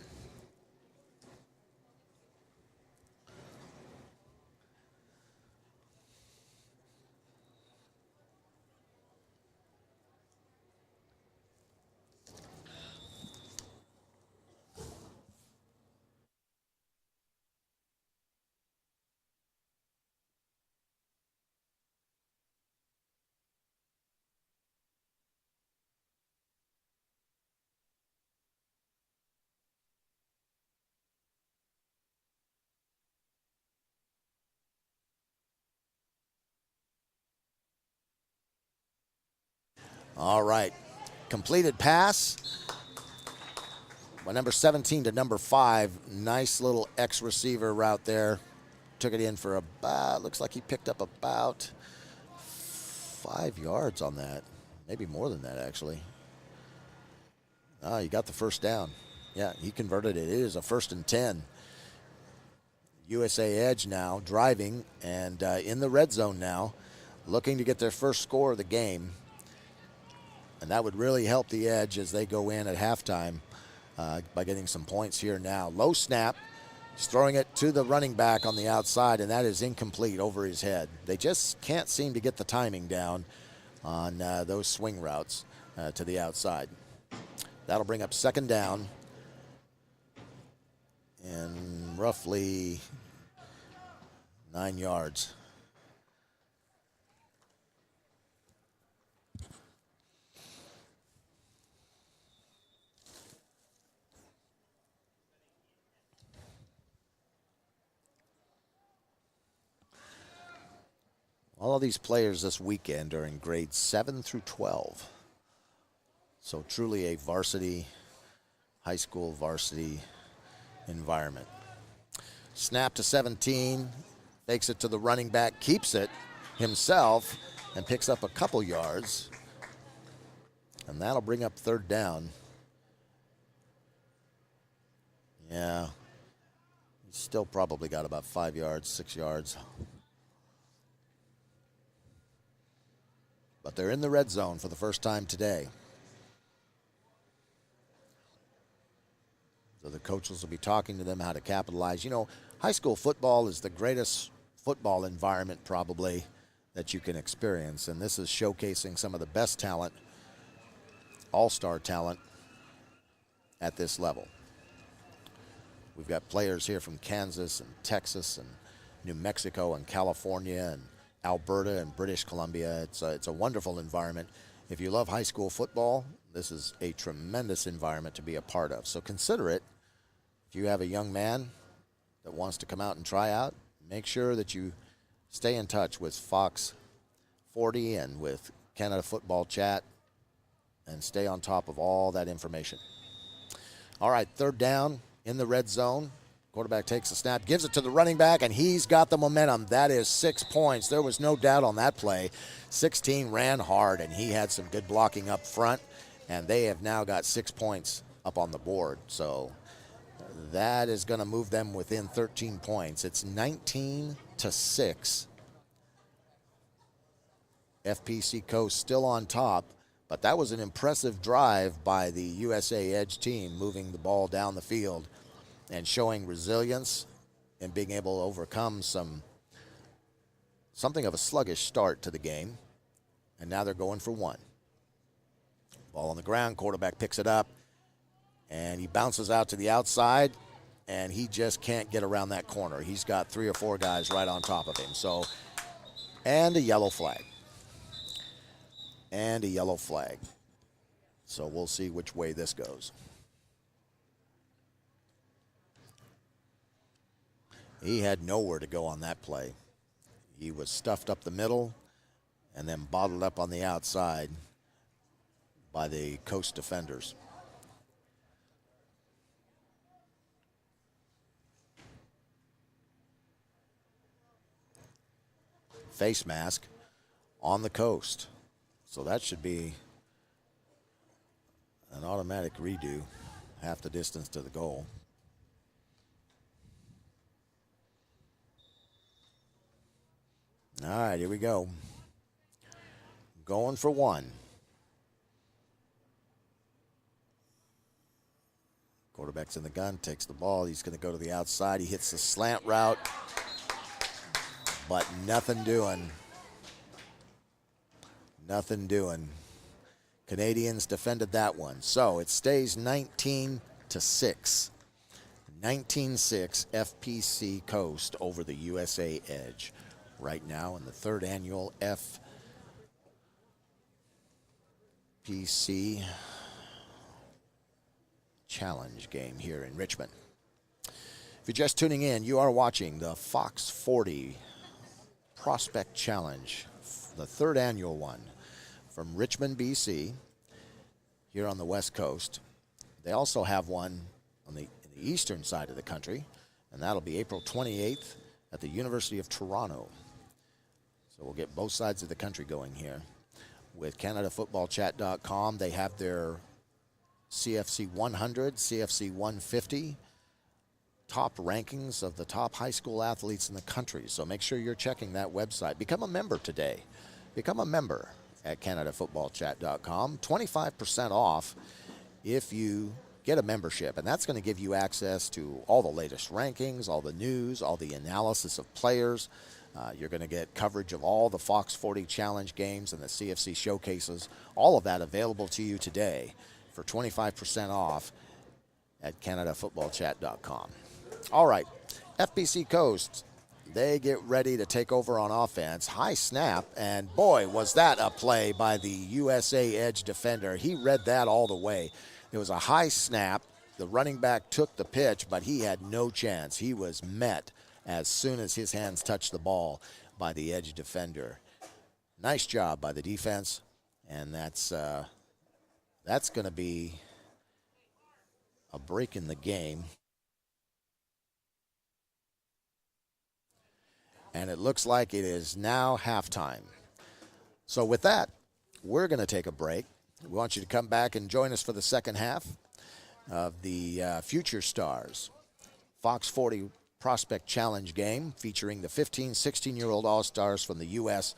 All right, completed pass by number 17 to number 5. Nice little X-receiver route there. Took it in for looks like he picked up about 5 yards on that. Maybe more than that, actually. He got the 1st down. Yeah, he converted it. It is a 1st and 10. USA Edge now driving and in the red zone now, looking to get their first score of the game. And that would really help the Edge as they go in at halftime by getting some points here now. Low snap. He's throwing it to the running back on the outside, and that is incomplete over his head. They just can't seem to get the timing down on those swing routes to the outside. That'll bring up second down and roughly 9 yards. All of these players this weekend are in grades 7 through 12. So truly a varsity, high school varsity environment. Snap to 17, fakes it to the running back, keeps it himself, and picks up a couple yards. And that'll bring up third down. Yeah, he's still probably got about 5 yards, 6 yards. But they're in the red zone for the first time today. So the coaches will be talking to them how to capitalize. You know, high school football is the greatest football environment probably that you can experience. And this is showcasing some of the best talent, all-star talent at this level. We've got players here from Kansas and Texas and New Mexico and California and Alberta and British Columbia. It's a wonderful environment. If you love high school football, this is a tremendous environment to be a part of. So consider it. If you have a young man that wants to come out and try out, make sure that you stay in touch with Fox 40 and with Canada Football Chat and stay on top of all that information. All right, third down in the red zone. Quarterback takes the snap, gives it to the running back, and he's got the momentum. That is 6 points. There was no doubt on that play. 16 ran hard, and he had some good blocking up front, and they have now got 6 points up on the board. So that is going to move them within 13 points. It's 19-6. FPC Coast still on top, but that was an impressive drive by the USA Edge team, moving the ball down the field and showing resilience and being able to overcome something of a sluggish start to the game. And now they're going for one. Ball on the ground, quarterback picks it up, and he bounces out to the outside, and he just can't get around that corner. He's got 3 or 4 guys right on top of him. So, and a yellow flag. And a yellow flag. So we'll see which way this goes. He had nowhere to go on that play. He was stuffed up the middle and then bottled up on the outside by the Coast defenders. Face mask on the Coast. So that should be an automatic redo, half the distance to the goal. All right, here we go. Going for one. Quarterback's in the gun, takes the ball. He's going to go to the outside. He hits the slant route, but nothing doing. Nothing doing. Canadians defended that one. So it stays 19-6. 19-6 FPC Coast over the USA Edge. Right now in the third annual FPC Challenge game here in Richmond. If you're just tuning in, you are watching the Fox 40 Prospect Challenge, the third annual one from Richmond, BC, here on the West Coast. They also have one on the eastern side of the country, and that'll be April 28th at the University of Toronto. So we'll get both sides of the country going here. With CanadaFootballChat.com, they have their CFC 100, CFC 150 top rankings of the top high school athletes in the country. So make sure you're checking that website. Become a member today. Become a member at CanadaFootballChat.com. 25% off if you get a membership, and that's going to give you access to all the latest rankings, all the news, all the analysis of players, You're going to get coverage of all the Fox 40 Challenge games and the CFC showcases. All of that available to you today for 25% off at CanadaFootballChat.com. All right, FPC Coast, they get ready to take over on offense. High snap, and boy, was that a play by the USA edge defender. He read that all the way. It was a high snap. The running back took the pitch, but he had no chance. He was met as soon as his hands touched the ball by the edge defender. Nice job by the defense, and that's going to be a break in the game. And it looks like it is now halftime. So with that, we're going to take a break. We want you to come back and join us for the second half of the Future Stars Fox 40 Prospect Challenge game featuring the 15, 16-year-old All-Stars from the U.S.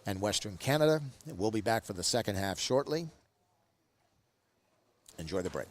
and Western Canada. We'll be back for the second half shortly. Enjoy the break.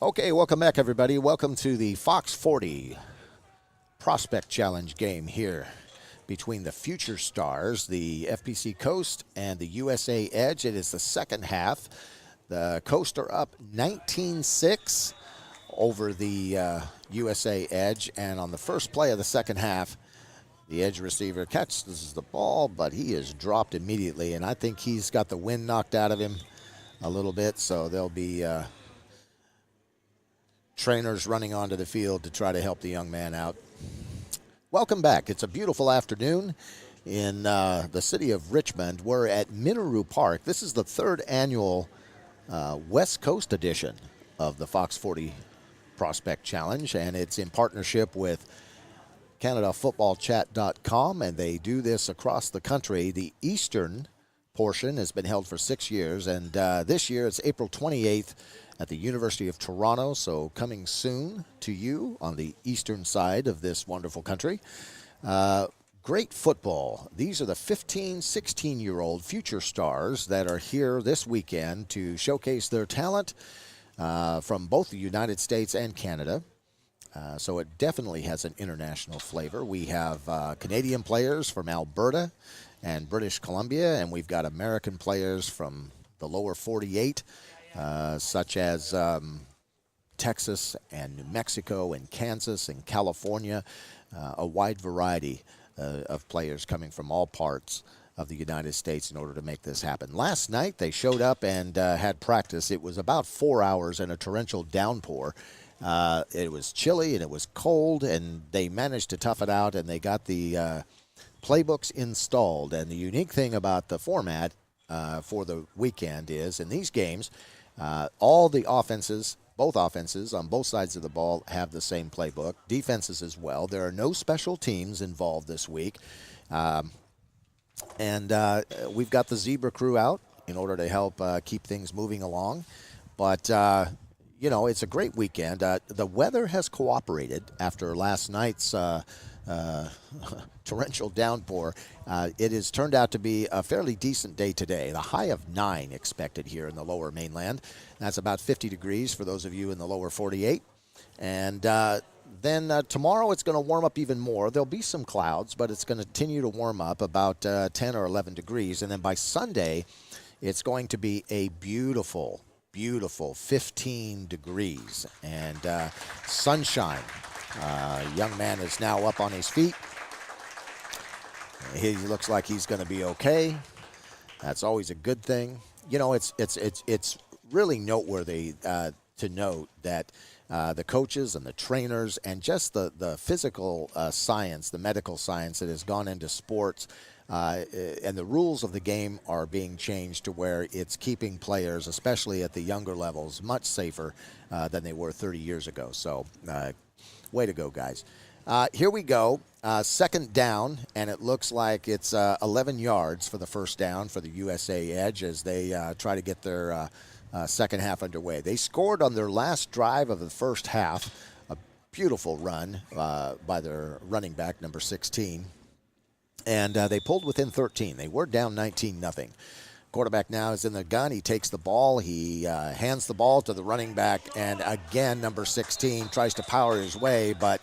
Okay, welcome back, everybody. Welcome to the Fox 40 Prospect Challenge game here between the Future Stars, the FPC Coast, and the USA Edge. It is the second half. The Coast are up 19-6 over the USA Edge, and on the first play of the second half, the edge receiver catches the ball, but he is dropped immediately, and I think he's got the wind knocked out of him a little bit, so there'll be trainers running onto the field to try to help the young man out. Welcome back. It's a beautiful afternoon in the city of Richmond. We're at Minoru Park. This is the third annual West Coast edition of the Fox 40 Prospect Challenge, and it's in partnership with CanadaFootballChat.com, and they do this across the country. The eastern portion has been held for 6 years, and this year it's April 28th at the University of Toronto, so coming soon to you on the eastern side of this wonderful country. Great football. These are the 15, 16-year-old future stars that are here this weekend to showcase their talent from both the United States and Canada. So it definitely has an international flavor. We have Canadian players from Alberta and British Columbia, and we've got American players from the lower 48, such as Texas and New Mexico and Kansas and California, a wide variety of players coming from all parts of the United States in order to make this happen. Last night they showed up and had practice. It was about 4 hours in a torrential downpour. It was chilly and it was cold, and they managed to tough it out, and they got the playbooks installed. And the unique thing about the format for the weekend is in these games, all the offenses, both offenses on both sides of the ball have the same playbook, defenses as well. There are no special teams involved this week. And we've got the Zebra crew out in order to help keep things moving along. But, you know, it's a great weekend. The weather has cooperated after last night's torrential downpour. It has turned out to be a fairly decent day today. The high of 9 expected here in the lower mainland. That's about 50 degrees for those of you in the lower 48. And then tomorrow it's going to warm up even more. There'll be some clouds, but it's going to continue to warm up about 10 or 11 degrees. And then by Sunday, it's going to be a beautiful 15 degrees and sunshine. Young man is now up on his feet. He looks like he's going to be okay. That's always a good thing. You know, it's really noteworthy to note that the coaches and the trainers and just the physical science, the medical science that has gone into sports, and the rules of the game are being changed to where it's keeping players, especially at the younger levels, much safer than they were 30 years ago. So way to go, guys. Here we go. Second down, and it looks like it's 11 yards for the first down for the USA Edge as they try to get their second half underway. They scored on their last drive of the first half, a beautiful run by their running back, number 16. And they pulled within 13. They were down 19-0. Quarterback now is in the gun. He takes the ball. He hands the ball to the running back. And again, number 16 tries to power his way, but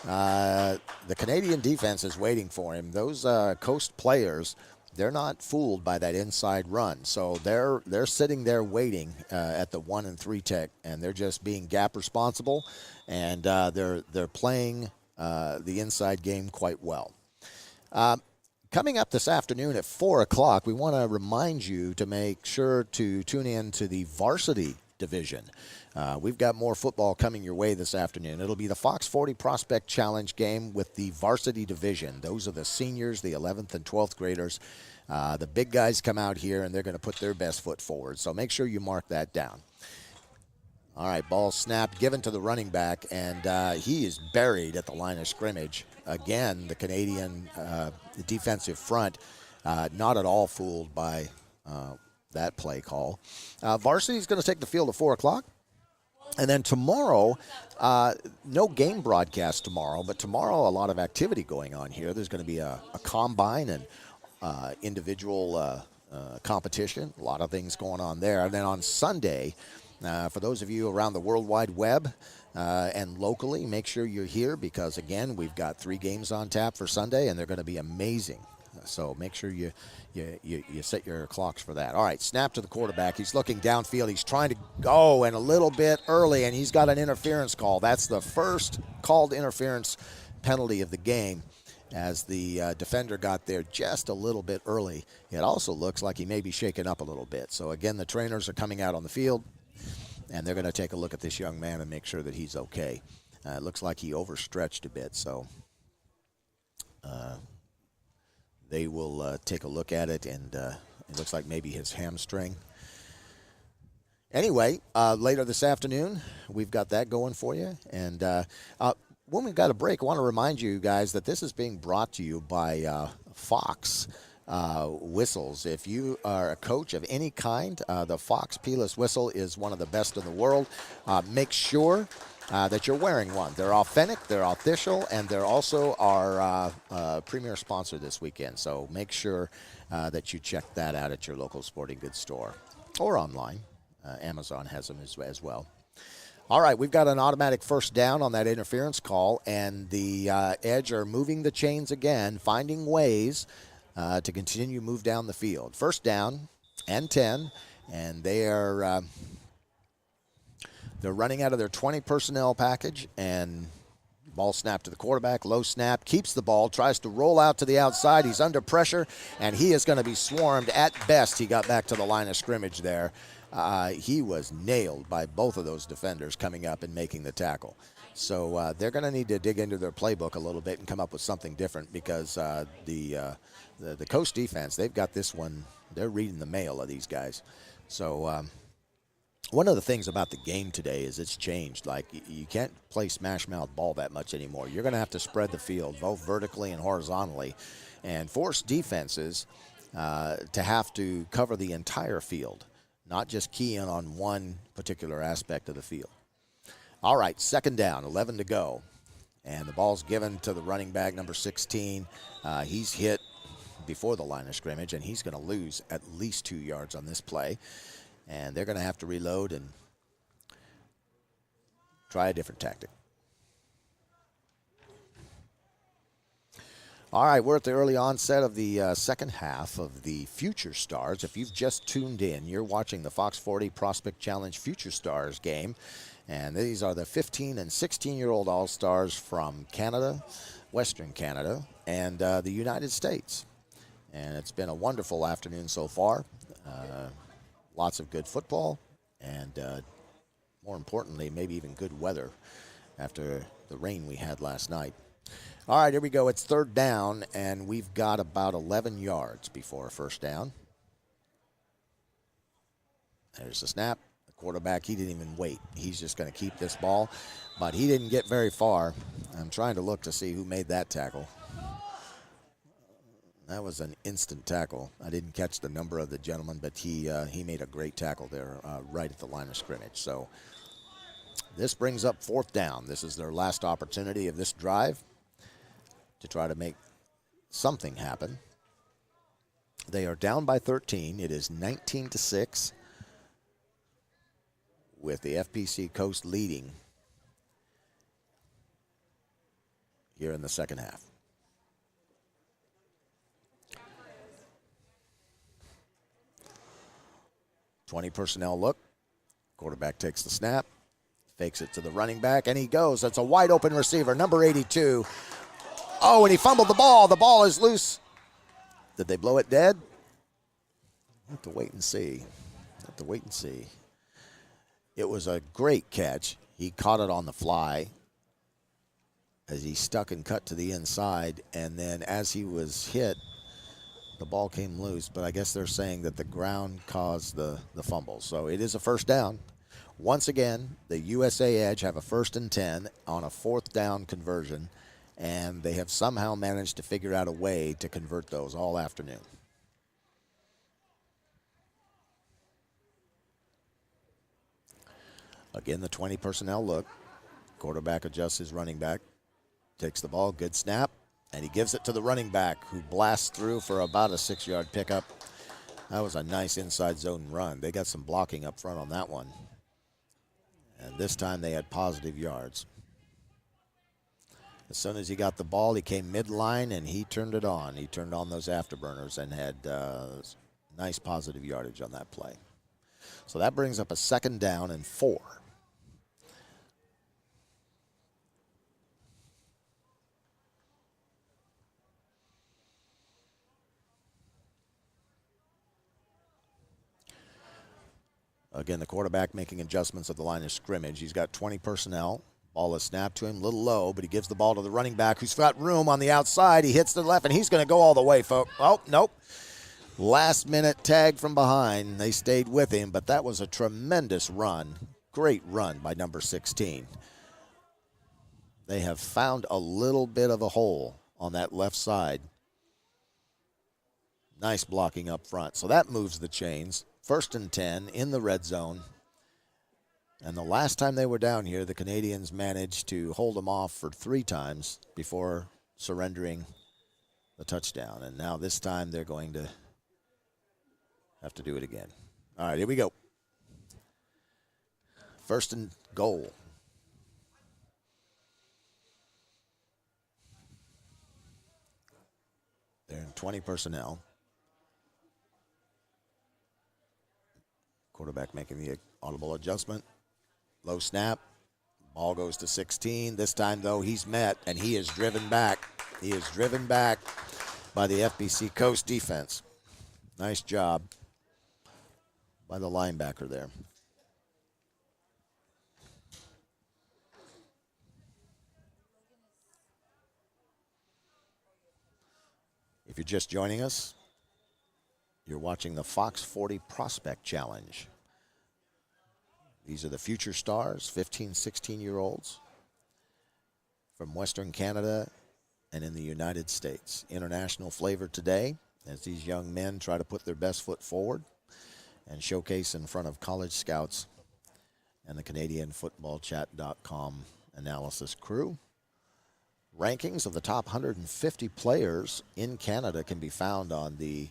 the Canadian defense is waiting for him. Those Coast players, they're not fooled by that inside run. So they're sitting there waiting at the 1 and 3 tech, and they're just being gap responsible, and they're playing the inside game quite well. Coming up this afternoon at 4 o'clock, we want to remind you to make sure to tune in to the varsity division. We've got more football coming your way this afternoon. It'll be the Fox 40 Prospect Challenge game with the varsity division. Those are the seniors, the 11th and 12th graders. The big guys come out here, and they're going to put their best foot forward. So make sure you mark that down. All right, ball snapped, given to the running back, and he is buried at the line of scrimmage. Again, the Canadian defensive front not at all fooled by that play call. Varsity is going to take the field at 4 o'clock. And then tomorrow, no game broadcast tomorrow, but tomorrow a lot of activity going on here. There's going to be a combine and individual competition, a lot of things going on there. And then on Sunday, For those of you around the World Wide Web and locally, make sure you're here because, again, we've got 3 games on tap for Sunday, and they're going to be amazing. So make sure you set your clocks for that. All right, snap to the quarterback. He's looking downfield. He's trying to go and a little bit early, and he's got an interference call. That's the first called interference penalty of the game, as the defender got there just a little bit early. It also looks like he may be shaken up a little bit. So, again, the trainers are coming out on the field, and they're going to take a look at this young man and make sure that he's okay. It looks like he overstretched a bit, so they will take a look at it, and it looks like maybe his hamstring. Anyway, later this afternoon, we've got that going for you. And when we've got a break, I want to remind you guys that this is being brought to you by Fox whistles. If you are a coach of any kind, the Fox Peeless whistle is one of the best in the world. Make sure that you're wearing one. They're authentic, they're official, and they're also our premier sponsor this weekend. So make sure that you check that out at your local sporting goods store or online. Amazon has them as well. All right, we've got an automatic first down on that interference call, and the Edge are moving the chains again, finding ways to continue move down the field. First down and 10, and they're running out of their 20 personnel package, and ball snap to the quarterback, low snap, keeps the ball, tries to roll out to the outside. He's under pressure, and he is going to be swarmed. At best, he got back to the line of scrimmage there. He was nailed by both of those defenders coming up and making the tackle. So they're going to need to dig into their playbook a little bit and come up with something different, because the Coast defense, they've got this one. They're reading the mail of these guys. So one of the things about the game today is it's changed. Like, you can't play smash mouth ball that much anymore. You're going to have to spread the field both vertically and horizontally and force defenses to have to cover the entire field, not just key in on one particular aspect of the field. All right, second down, 11 to go. And the ball's given to the running back, number 16. He's hit before the line of scrimmage, and he's going to lose at least 2 yards on this play. And they're going to have to reload and try a different tactic. All right, we're at the early onset of the second half of the Future Stars. If you've just tuned in, you're watching the Fox 40 Prospect Challenge Future Stars game. And these are the 15 and 16-year-old All-Stars from Canada, Western Canada, and the United States. And it's been a wonderful afternoon so far. Lots of good football, and more importantly, maybe even good weather after the rain we had last night. All right, here we go. It's third down, and we've got about 11 yards before a first down. There's the snap. The quarterback, he didn't even wait. He's just going to keep this ball, but he didn't get very far. I'm trying to look to see who made that tackle. That was an instant tackle. I didn't catch the number of the gentleman, but he made a great tackle there right at the line of scrimmage. So this brings up fourth down. This is their last opportunity of this drive to try to make something happen. They are down by 13. It is 19-6 with the FPC Coast leading here in the second half. .20 personnel look. Quarterback takes the snap, fakes it to the running back, and he goes. That's a wide open receiver, number 82. Oh, and he fumbled the ball. The ball is loose. Did they blow it dead? We'll have to wait and see. It was a great catch. He caught it on the fly as he stuck and cut to the inside, and then as he was hit, the ball came loose, but I guess they're saying that the ground caused the fumble. So it is a first down. Once again, the USA Edge have a 1st and 10 on a fourth down conversion, and they have somehow managed to figure out a way to convert those all afternoon. Again, the 20 personnel look. Quarterback adjusts his running back, takes the ball, good snap. And he gives it to the running back, who blasts through for about a 6-yard pickup. That was a nice inside zone run. They got some blocking up front on that one. And this time they had positive yards. As soon as he got the ball, he came midline and he turned it on. He turned on those afterburners and had nice positive yardage on that play. So that brings up a 2nd down and 4. Again, the quarterback making adjustments at the line of scrimmage. He's got 20 personnel. Ball is snapped to him, a little low, but he gives the ball to the running back who's got room on the outside. He hits to the left, and he's going to go all the way, folks. Oh, nope. Last-minute tag from behind. They stayed with him, but that was a tremendous run. Great run by number 16. They have found a little bit of a hole on that left side. Nice blocking up front. So that moves the chains. 1st and 10 in the red zone. And the last time they were down here, the Canadians managed to hold them off for 3 times before surrendering the touchdown. And now this time they're going to have to do it again. All right, here we go. 1st and goal. They're in 20 personnel. Quarterback making the audible adjustment. Low snap. Ball goes to 16. This time, though, he's met, and he is driven back. He is driven back by the FPC Coast defense. Nice job by the linebacker there. If you're just joining us, you're watching the Fox 40 Prospect Challenge. These are the future stars, 15, 16-year-olds from Western Canada and in the United States. International flavor today as these young men try to put their best foot forward and showcase in front of college scouts and the CanadianFootballChat.com analysis crew. Rankings of the top 150 players in Canada can be found on the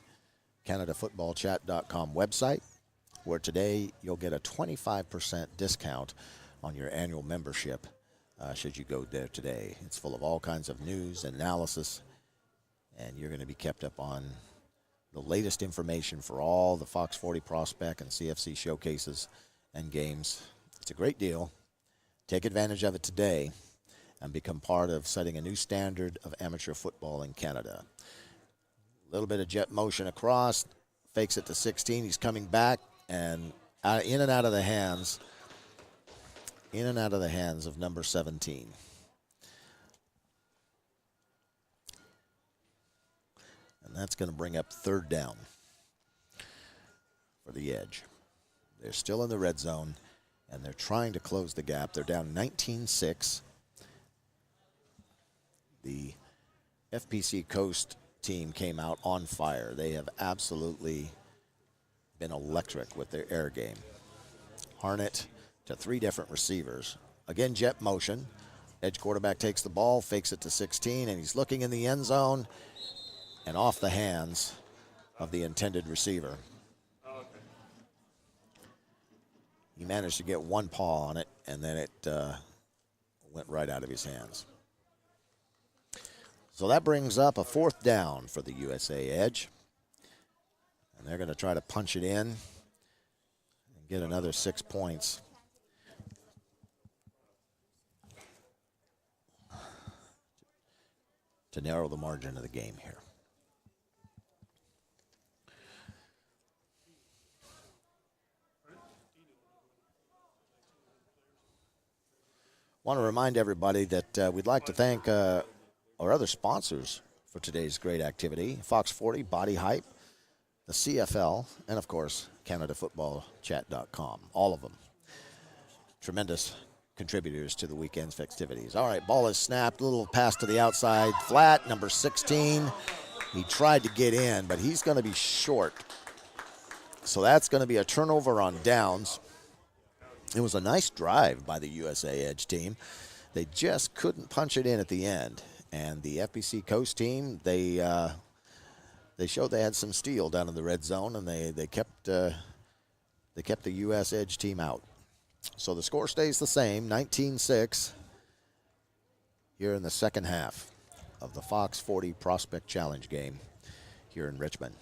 CanadaFootballChat.com website, where today you'll get a 25% discount on your annual membership should you go there today. It's full of all kinds of news and analysis, and you're going to be kept up on the latest information for all the Fox 40 Prospect and CFC showcases and games. It's a great deal. Take advantage of it today and become part of setting a new standard of amateur football in Canada. A little bit of jet motion across, fakes it to 16. He's coming back and in and out of the hands of number 17. And that's going to bring up 3rd down for the Edge. They're still in the red zone, and they're trying to close the gap. They're down 19-6. The FPC Coast team came out on fire. They have absolutely been electric with their air game. Harnett to 3 different receivers. Again, jet motion. Edge quarterback takes the ball, fakes it to 16, and he's looking in the end zone and off the hands of the intended receiver. He managed to get one paw on it, and then it went right out of his hands. So that brings up a 4th down for the USA Edge. And they're going to try to punch it in and get another 6 points. To narrow the margin of the game here. Want to remind everybody that we'd like to thank our other sponsors for today's great activity. Fox 40, Body Hype, the CFL, and of course, CanadaFootballChat.com. All of them. Tremendous contributors to the weekend's festivities. All right, ball is snapped. A little pass to the outside. Flat, number 16. He tried to get in, but he's going to be short. So that's going to be a turnover on downs. It was a nice drive by the USA Edge team. They just couldn't punch it in at the end. And the FPC Coast team, they showed they had some steel down in the red zone, and they kept the US Edge team out. So the score stays the same, 19-6, here in the second half of the Fox 40 Prospect Challenge game here in Richmond.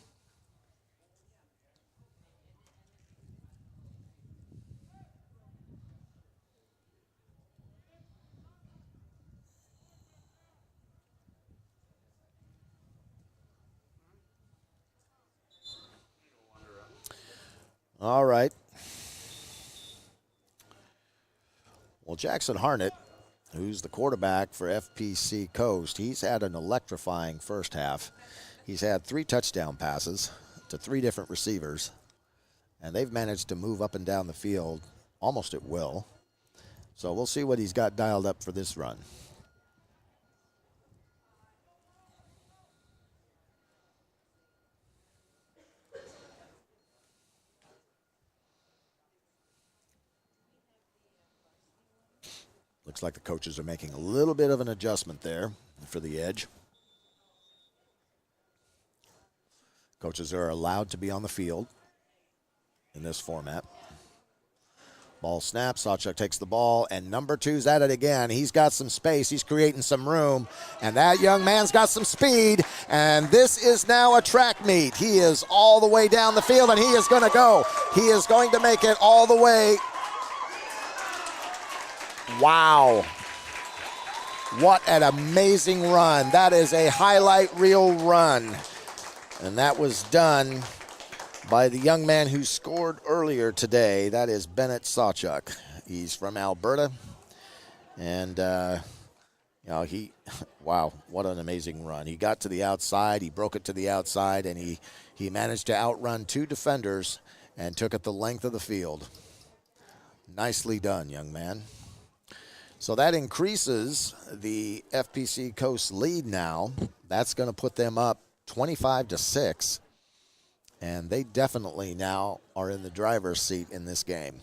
All right. Well, Jackson Harnett, who's the quarterback for FPC Coast, he's had an electrifying first half. He's had 3 touchdown passes to 3 different receivers, and they've managed to move up and down the field almost at will. So we'll see what he's got dialed up for this run. Looks like the coaches are making a little bit of an adjustment there for the edge. Coaches are allowed to be on the field in this format. Ball snaps, Sawchuk takes the ball, and number 2's at it again. He's got some space, he's creating some room, and that young man's got some speed, and this is now a track meet. He is all the way down the field, and he is going to go. He is going to make it all the way. Wow. What an amazing run. That is a highlight reel run. And that was done by the young man who scored earlier today. That is Bennett Sawchuk. He's from Alberta. And, wow, what an amazing run. He got to the outside, he broke it to the outside, and he managed to outrun 2 defenders and took it the length of the field. Nicely done, young man. So that increases the FPC Coast lead now. That's going to put them up 25-6. And they definitely now are in the driver's seat in this game.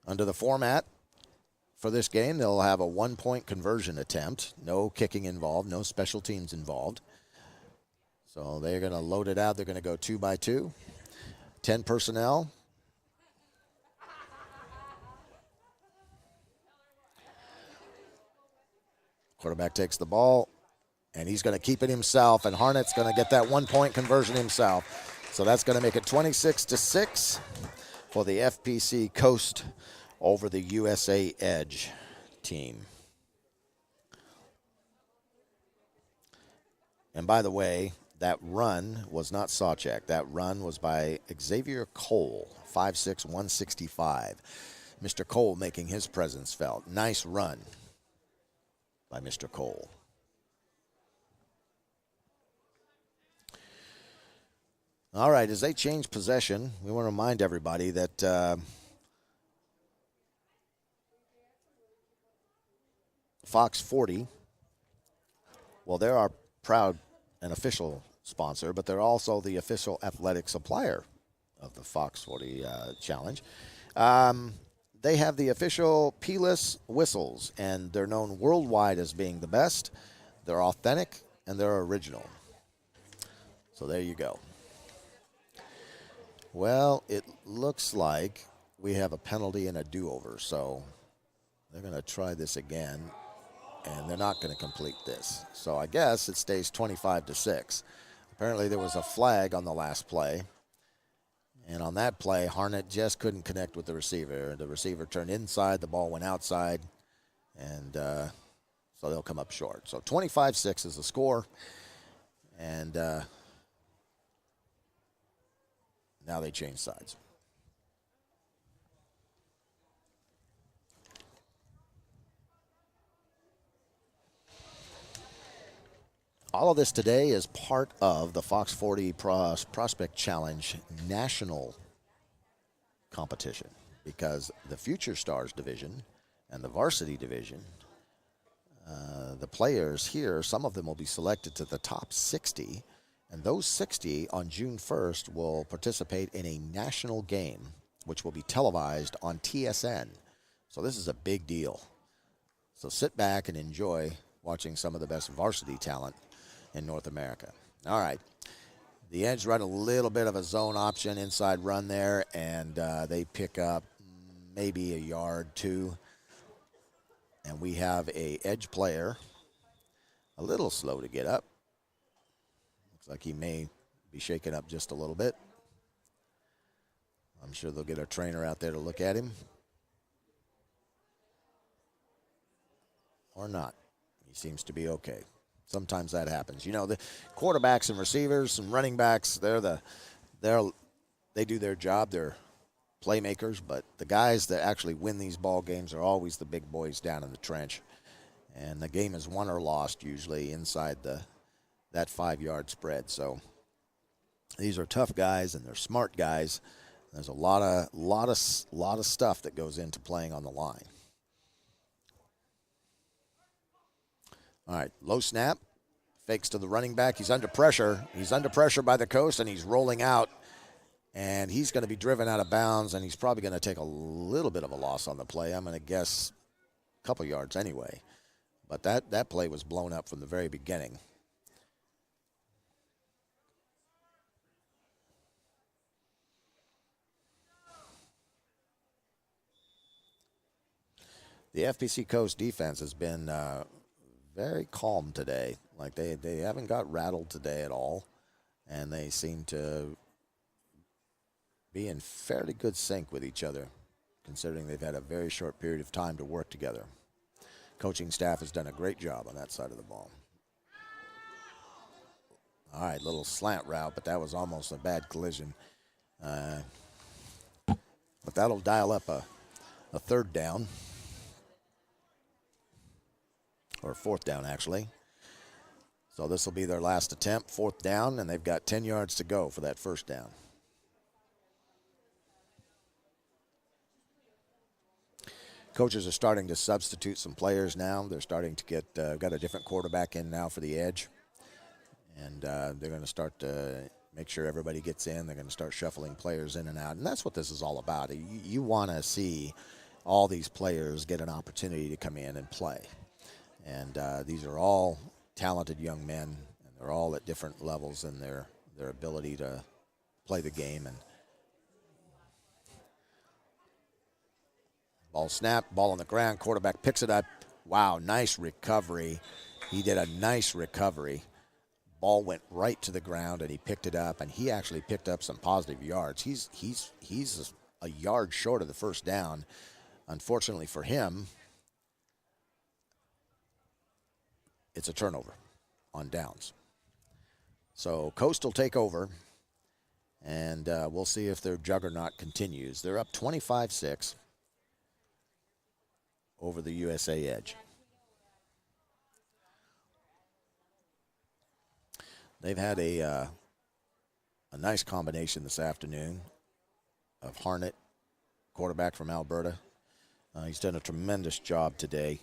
Under the format for this game, they'll have a 1-point conversion attempt. No kicking involved, no special teams involved. So they're going to load it out. They're going to go 2 by 2. 10 personnel. Quarterback takes the ball, and he's going to keep it himself, and Harnett's going to get that 1-point conversion himself. So that's going to make it 26-6 for the FPC Coast over the USA Edge team. And by the way, that run was not Sawchuk. That run was by Xavier Cole, 5'6", 165. Mr. Cole making his presence felt. Nice run by Mr. Cole. All right, as they change possession, we want to remind everybody that Fox 40, well, they're our proud and official sponsor, but they're also the official athletic supplier of the Fox 40 Challenge. They have the official P-less whistles, and they're known worldwide as being the best. They're authentic, and they're original. So there you go. Well, it looks like we have a penalty and a do-over, so they're going to try this again, and they're not going to complete this. So I guess it stays 25-6. Apparently there was a flag on the last play. And on that play, Harnett just couldn't connect with the receiver. The receiver turned inside, the ball went outside, and so they'll come up short. So 25-6 is the score, and now they change sides. All of this today is part of the Fox 40 Prospect Challenge national competition, because the Future Stars division and the varsity division, the players here, some of them will be selected to the top 60, and those 60 on June 1st will participate in a national game, which will be televised on TSN. So this is a big deal. So sit back and enjoy watching some of the best varsity talent in North America. All right. The Edge run a little bit of a zone option inside run there, and they pick up maybe a yard, 2. And we have a Edge player a little slow to get up. Looks like he may be shaken up just a little bit. I'm sure they'll get a trainer out there to look at him. Or not. He seems to be okay. Sometimes that happens. You know, the quarterbacks and receivers and running backs, they do their job. They're playmakers, but the guys that actually win these ball games are always the big boys down in the trench. And the game is won or lost usually inside that 5-yard spread. So these are tough guys and they're smart guys. There's a lot of stuff that goes into playing on the line. All right, low snap, fakes to the running back. He's under pressure. He's under pressure by the coast, and he's rolling out. And he's going to be driven out of bounds, and he's probably going to take a little bit of a loss on the play. I'm going to guess a couple yards anyway. But that play was blown up from the very beginning. The FPC Coast defense has been very calm today. Like they haven't got rattled today at all, and they seem to be in fairly good sync with each other, considering they've had a very short period of time to work together. Coaching staff has done a great job on that side of the ball. All right, little slant route, but that was almost a bad collision. But that'll dial up a 3rd down. Or 4th down, actually. So this will be their last attempt, 4th down, and they've got 10 yards to go for that 1st down. Coaches are starting to substitute some players now. They're starting to get got a different quarterback in now for the Edge. And they're going to start to make sure everybody gets in. They're going to start shuffling players in and out. And that's what this is all about. You want to see all these players get an opportunity to come in and play. And these are all talented young men, and they're all at different levels in their ability to play the game. And ball snap, ball on the ground, quarterback picks it up. Wow, nice recovery. He did a nice recovery. Ball went right to the ground, and he picked it up, and he actually picked up some positive yards. He's a yard short of the 1st down. Unfortunately for him, it's a turnover on downs. So Coast will take over, and we'll see if their juggernaut continues. They're up 25-6 over the USA Edge. They've had a nice combination this afternoon of Harnett, quarterback from Alberta. He's done a tremendous job today.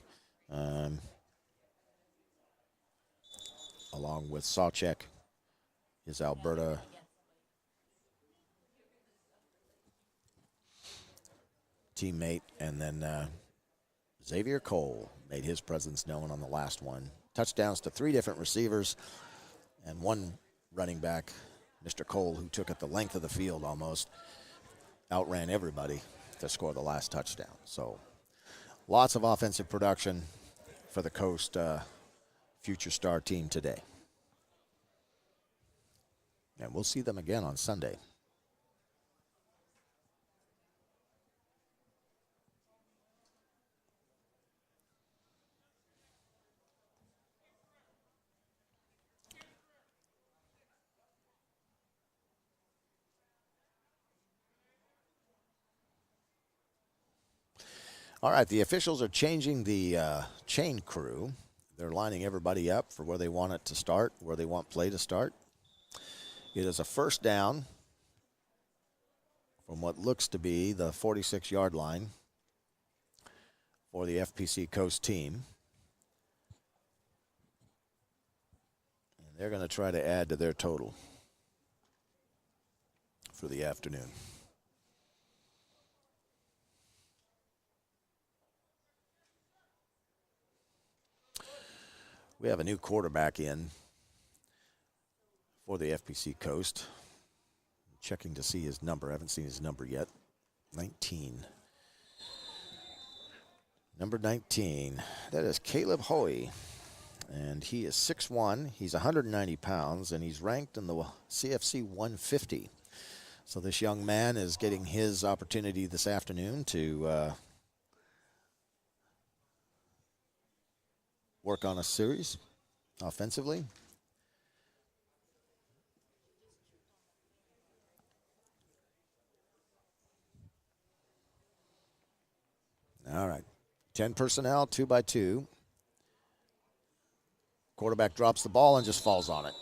Along with Sawchek, his Alberta teammate, and then Xavier Cole made his presence known on the last one. Touchdowns to 3 different receivers and 1 running back, Mr. Cole, who took it the length of the field almost, outran everybody to score the last touchdown. So lots of offensive production for the Coast Future Star team today. And we'll see them again on Sunday. All right, the officials are changing the chain crew. They're lining everybody up for where they want it to start, where they want play to start. It is a 1st down from what looks to be the 46-yard line for the FPC Coast team. And they're going to try to add to their total for the afternoon. We have a new quarterback in for the FPC Coast. Checking to see his number. I haven't seen his number yet. 19. Number 19. That is Caleb Hoey. And he is 6'1". He's 190 pounds, and he's ranked in the CFC 150. So this young man is getting his opportunity this afternoon to work on a series offensively. All right, 10 personnel, 2x2. Quarterback drops the ball and just falls on it.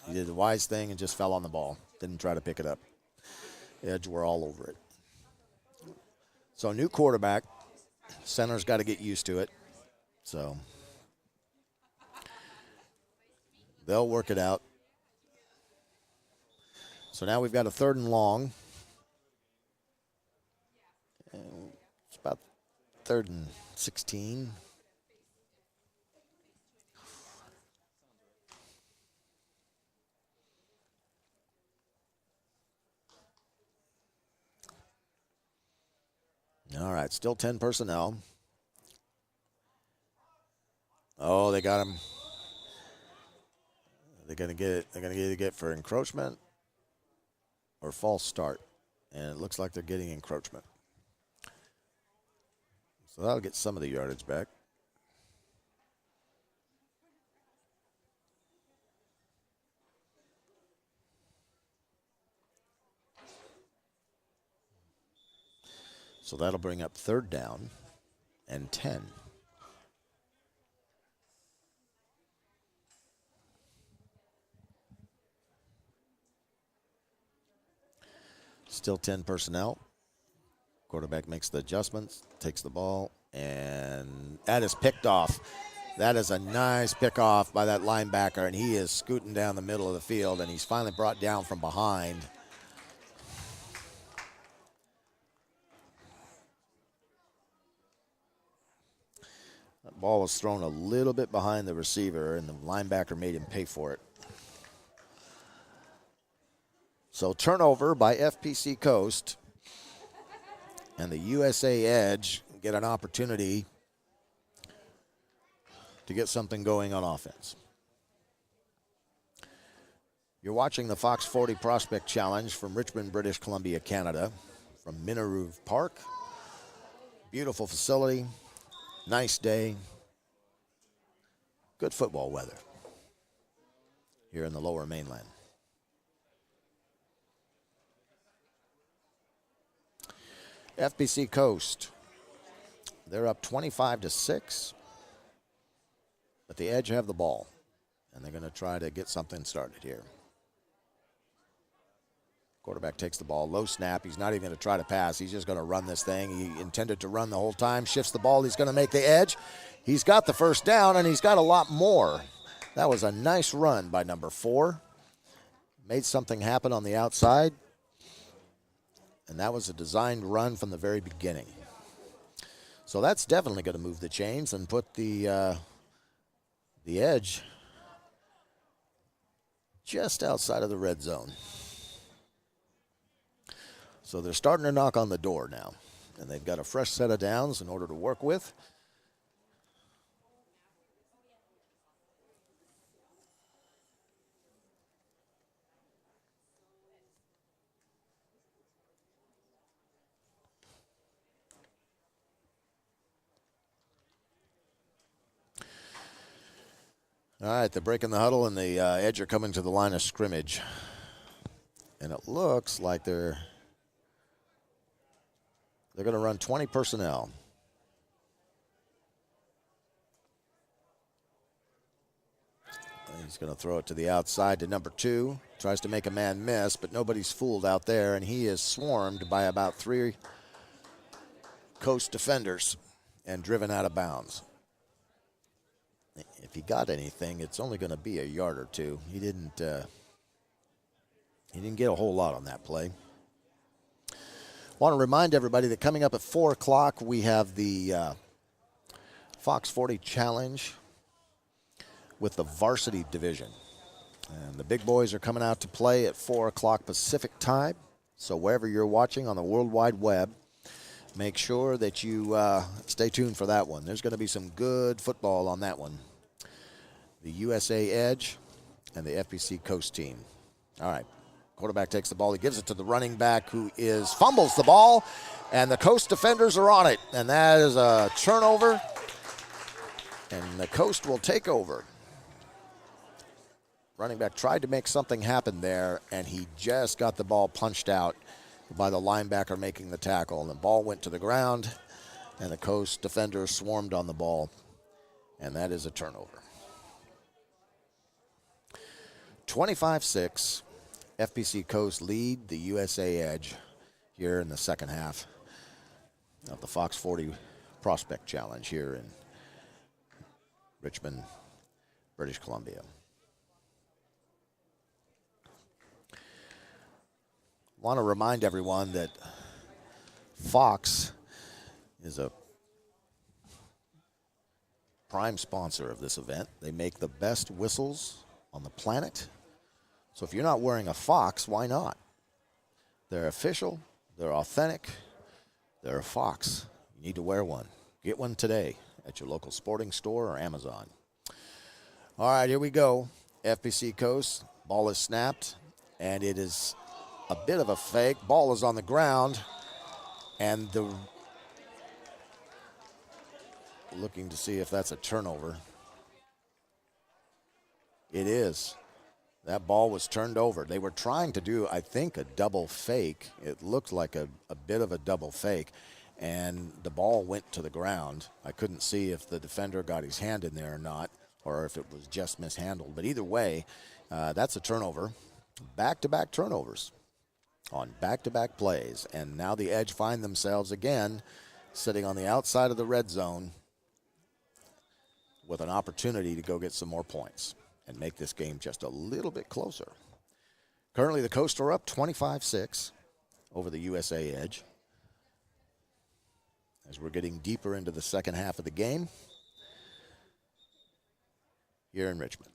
He did the wise thing and just fell on the ball. Didn't try to pick it up. The Edge were all over it. So new quarterback. Center's got to get used to it. So they'll work it out. So now we've got a 3rd and long. And it's about 3rd and 16. All right, still 10 personnel. Oh, they got him. They're gonna get it. They're gonna either get for encroachment or false start, and it looks like they're getting encroachment. So that'll get some of the yardage back. So that'll bring up 3rd down and 10. Still 10 personnel. Quarterback makes the adjustments, takes the ball, and that is picked off. That is a nice pick off by that linebacker, and he is scooting down the middle of the field, and he's finally brought down from behind. That ball was thrown a little bit behind the receiver, and the linebacker made him pay for it. So turnover by FPC Coast, and the USA Edge get an opportunity to get something going on offense. You're watching the Fox 40 Prospect Challenge from Richmond, British Columbia, Canada, from Minaruv Park. Beautiful facility. Nice day. Good football weather here in the lower mainland. FPC Coast, they're up 25-6, but the Edge have the ball, and they're going to try to get something started here. Quarterback takes the ball, low snap. He's not even going to try to pass. He's just going to run this thing. He intended to run the whole time, shifts the ball. He's going to make the Edge. He's got the 1st down, and he's got a lot more. That was a nice run by number 4. Made something happen on the outside, and that was a designed run from the very beginning. So that's definitely going to move the chains and put the Edge just outside of the red zone. So they're starting to knock on the door now, and they've got a fresh set of downs in order to work with. All right, they're breaking the huddle, and the Edge are coming to the line of scrimmage. And it looks like they're going to run 20 personnel. He's going to throw it to the outside to number 2. Tries to make a man miss, but nobody's fooled out there, and he is swarmed by about 3 Coast defenders and driven out of bounds. If he got anything, it's only going to be a yard or 2. He didn't get a whole lot on that play. Want to remind everybody that coming up at 4 o'clock, we have the Fox 40 Challenge with the varsity division. And the big boys are coming out to play at 4 o'clock Pacific time. So wherever you're watching on the World Wide Web, make sure that you stay tuned for that one. There's going to be some good football on that one. The USA Edge and the FPC Coast team. All right. Quarterback takes the ball. He gives it to the running back who fumbles the ball, and the Coast defenders are on it. And that is a turnover, and the Coast will take over. Running back tried to make something happen there, and he just got the ball punched out by the linebacker making the tackle. And the ball went to the ground, and the Coast defenders swarmed on the ball, and that is a turnover. 25-6, FPC Coast lead the USA Edge here in the second half of the Fox 40 Prospect Challenge here in Richmond, British Columbia. I want to remind everyone that Fox is a prime sponsor of this event. They make the best whistles on the planet. So if you're not wearing a Fox, why not? They're official, they're authentic, they're a Fox. You need to wear one. Get one today at your local sporting store or Amazon. All right, here we go. FPC Coast, ball is snapped, and it is a bit of a fake. Ball is on the ground, and looking to see if that's a turnover. It is. That ball was turned over. They were trying to do, I think, a double fake. It looked like a bit of a double fake, and the ball went to the ground. I couldn't see if the defender got his hand in there or not, or if it was just mishandled. But either way, that's a turnover. Back-to-back turnovers on back-to-back plays. And now the Edge find themselves again sitting on the outside of the red zone with an opportunity to go get some more points and make this game just a little bit closer. Currently, the Coast are up 25-6 over the USA Edge as we're getting deeper into the second half of the game here in Richmond.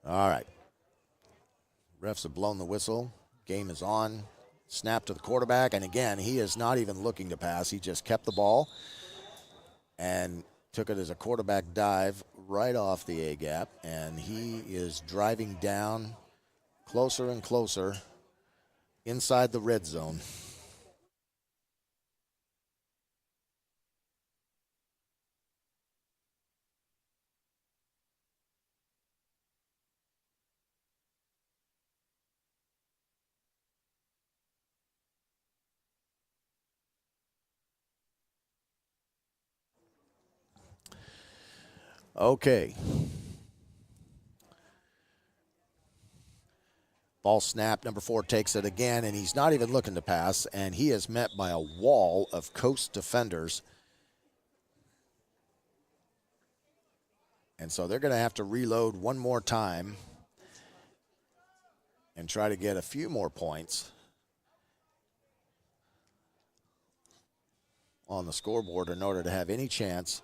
All right. Refs have blown the whistle. Game is on. Snap to the quarterback, and again, he is not even looking to pass. He just kept the ball and took it as a quarterback dive right off the A-gap, and he is driving down closer and closer inside the red zone. Okay. Ball snap, number 4 takes it again, and he's not even looking to pass, and he is met by a wall of Coast defenders. And so they're going to have to reload one more time and try to get a few more points on the scoreboard in order to have any chance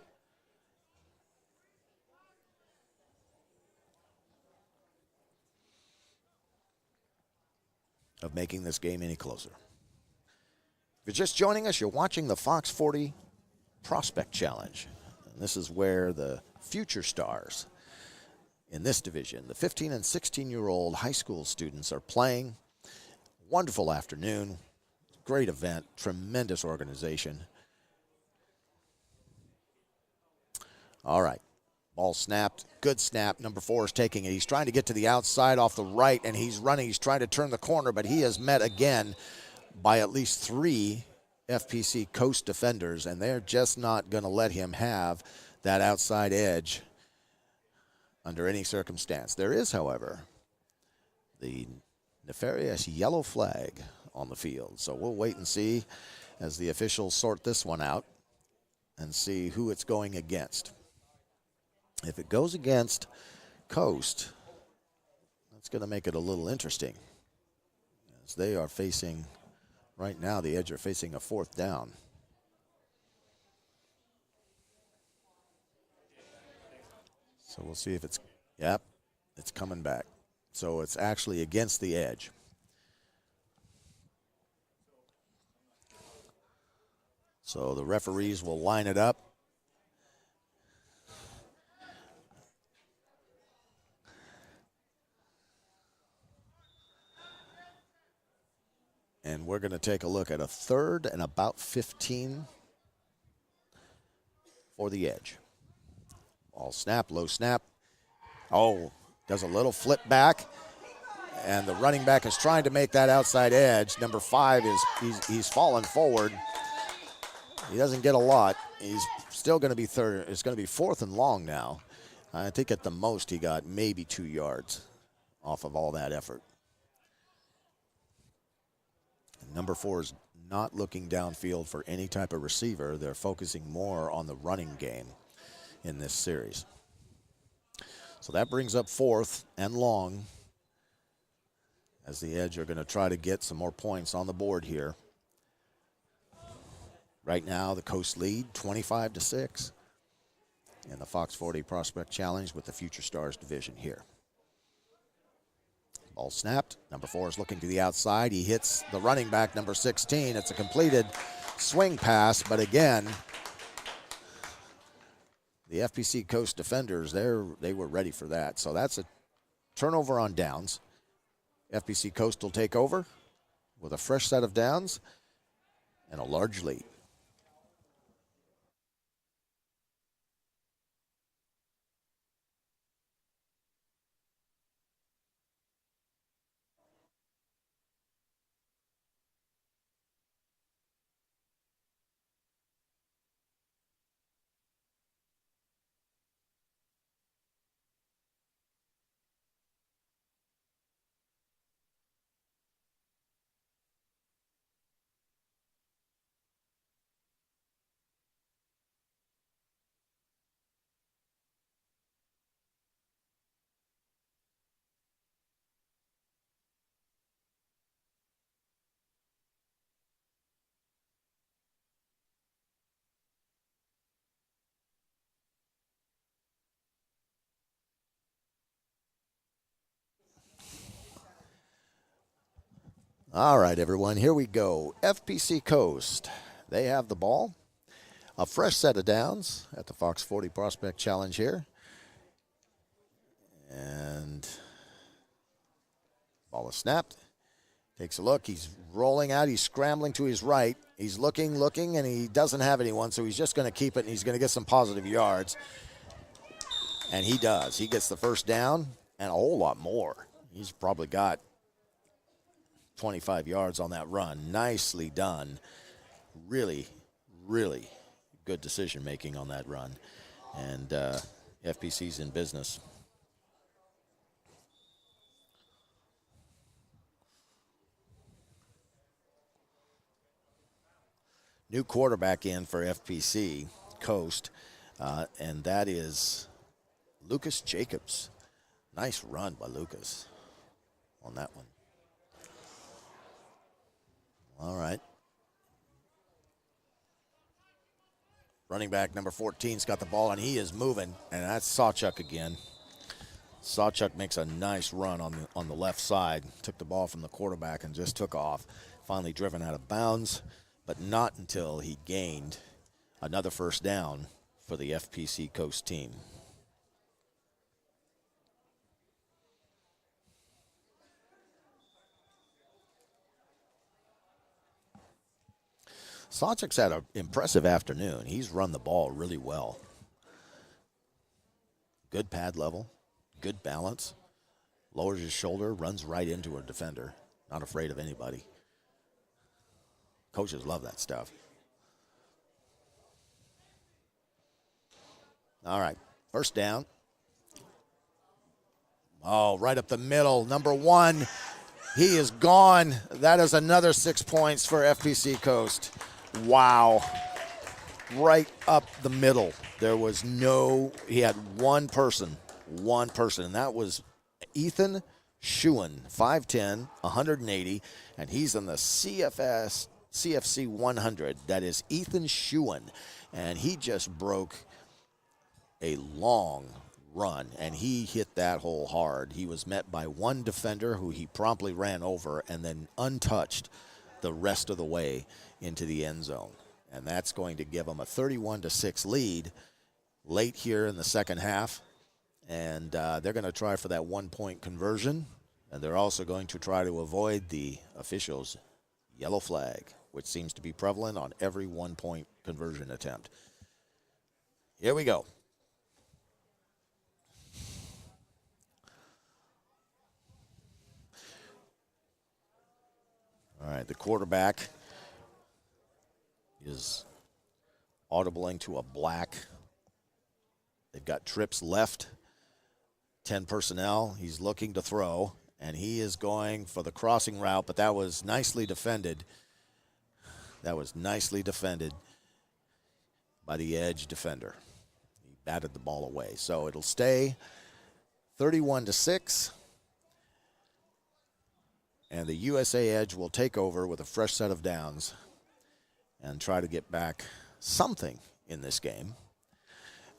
of making this game any closer. If you're just joining us, you're watching the Fox 40 Prospect Challenge. And this is where the future stars in this division, the 15 and 16-year-old high school students, are playing. Wonderful afternoon. Great event. Tremendous organization. All right. Ball snapped. Good snap. Number 4 is taking it. He's trying to get to the outside off the right, and he's running. He's trying to turn the corner, but he is met again by at least 3 FPC Coast defenders, and they're just not going to let him have that outside edge under any circumstance. There is, however, the nefarious yellow flag on the field. So we'll wait and see as the officials sort this one out and see who it's going against. If it goes against Coast, that's going to make it a little interesting, as they are facing, right now the Edge are facing a 4th down. So we'll see if it's, yep, it's coming back. So it's actually against the edge. So the referees will line it up. And we're going to take a look at a third and about 15 for the edge. Ball snap, low snap. Oh, does a little flip back. And the running back is trying to make that outside edge. Number 5 is he's fallen forward. He doesn't get a lot. He's still going to be third. It's going to be 4th and long now. I think at the most he got maybe 2 yards off of all that effort. And number 4 is not looking downfield for any type of receiver. They're focusing more on the running game in this series. So that brings up 4th and long, as the Edge are going to try to get some more points on the board here. Right now, the Coast lead 25-6 in the Fox 40 Prospect Challenge with the Future Stars division here. Ball snapped. Number 4 is looking to the outside. He hits the running back, number 16. It's a completed swing pass, but again, the FPC Coast defenders, they were ready for that. So that's a turnover on downs. FPC Coast will take over with a fresh set of downs and a large lead. All right, everyone, here we go. FPC Coast, they have the ball. A fresh set of downs at the Fox 40 Prospect Challenge here. And ball is snapped. Takes a look. He's rolling out. He's scrambling to his right. He's looking, and he doesn't have anyone, so he's just going to keep it, and he's going to get some positive yards. And he does. He gets the first down and a whole lot more. He's probably got 25 yards on that run. Nicely done. Really, really good decision-making on that run. And FPC's in business. New quarterback in for FPC Coast, and that is Lucas Jacobs. Nice run by Lucas on that one. All right. Running back number 14's got the ball, and he is moving, and that's Sawchuk again. Sawchuk makes a nice run on the left side. Took the ball from the quarterback and just took off. Finally driven out of bounds, but not until he gained another first down for the FPC Coast team. Sawchuk's had an impressive afternoon. He's run the ball really well. Good pad level, good balance. Lowers his shoulder, runs right into a defender. Not afraid of anybody. Coaches love that stuff. All right, first down. Oh, right up the middle. Number 1, he is gone. That is another 6 points for FPC Coast. Wow. Right up the middle. There was he had one person, and that was Ethan Schuin, 5'10", 180, and he's in the CFC 100. That is Ethan Schuin, and he just broke a long run, and he hit that hole hard. He was met by one defender who he promptly ran over and then untouched the rest of the way into the end zone. And that's going to give them a 31-6 lead late here in the second half. And they're going to try for that 1-point conversion. And they're also going to try to avoid the officials' yellow flag, which seems to be prevalent on every 1-point conversion attempt. Here we go. All right, the quarterback is audibling to a black. They've got trips left, 10 personnel. He's looking to throw, and he is going for the crossing route, but that was nicely defended. That was nicely defended by the edge defender. He batted the ball away. So it'll stay 31-6. And the USA Edge will take over with a fresh set of downs and try to get back something in this game.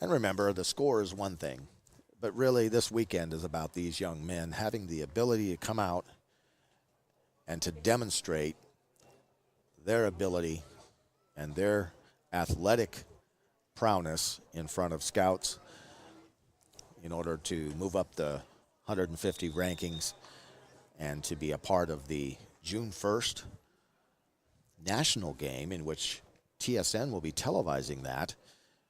And remember, the score is one thing, but really this weekend is about these young men having the ability to come out and to demonstrate their ability and their athletic prowess in front of scouts in order to move up the 150 rankings and to be a part of the June 1st national game in which TSN will be televising that,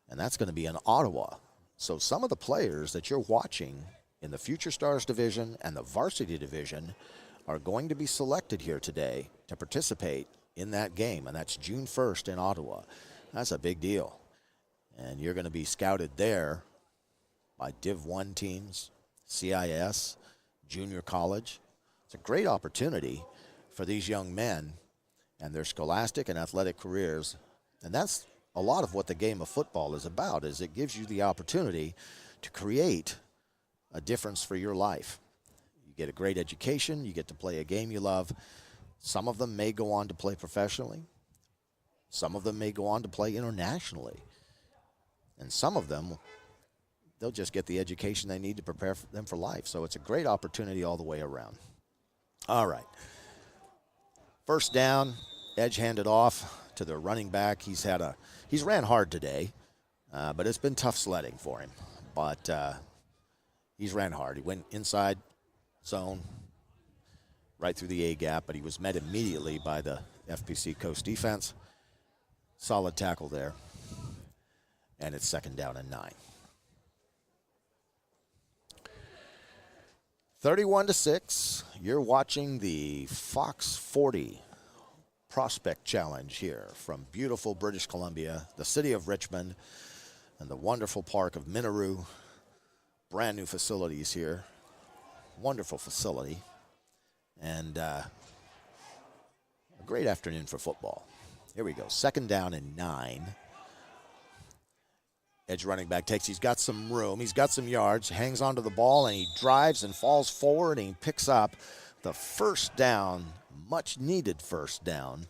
and that's going to be in Ottawa. So some of the players that you're watching in the Future Stars division and the varsity division are going to be selected here today to participate in that game, and that's June 1st in Ottawa. That's a big deal. And you're going to be scouted there by Div 1 teams, CIS, junior college. It's a great opportunity for these young men and their scholastic and athletic careers. And that's a lot of what the game of football is about, is it gives you the opportunity to create a difference for your life. You get a great education. You get to play a game you love. Some of them may go on to play professionally. Some of them may go on to play internationally. And some of them, they'll just get the education they need to prepare them for life. So it's a great opportunity all the way around. All right. First down, Edge handed off to the running back. He's ran hard today, but it's been tough sledding for him. But he's ran hard. He went inside zone, right through the A gap, but he was met immediately by the FPC Coast defense. Solid tackle there. And it's 2nd down and 9. 31-6. You're watching the Fox 40 Prospect Challenge here from beautiful British Columbia, the city of Richmond, and the wonderful park of Minaroo. Brand new facilities here. Wonderful facility. And a great afternoon for football. Here we go. 2nd down and 9. Edge running back he's got some room, he's got some yards, hangs onto the ball, and he drives and falls forward, and he picks up the first down, much needed first down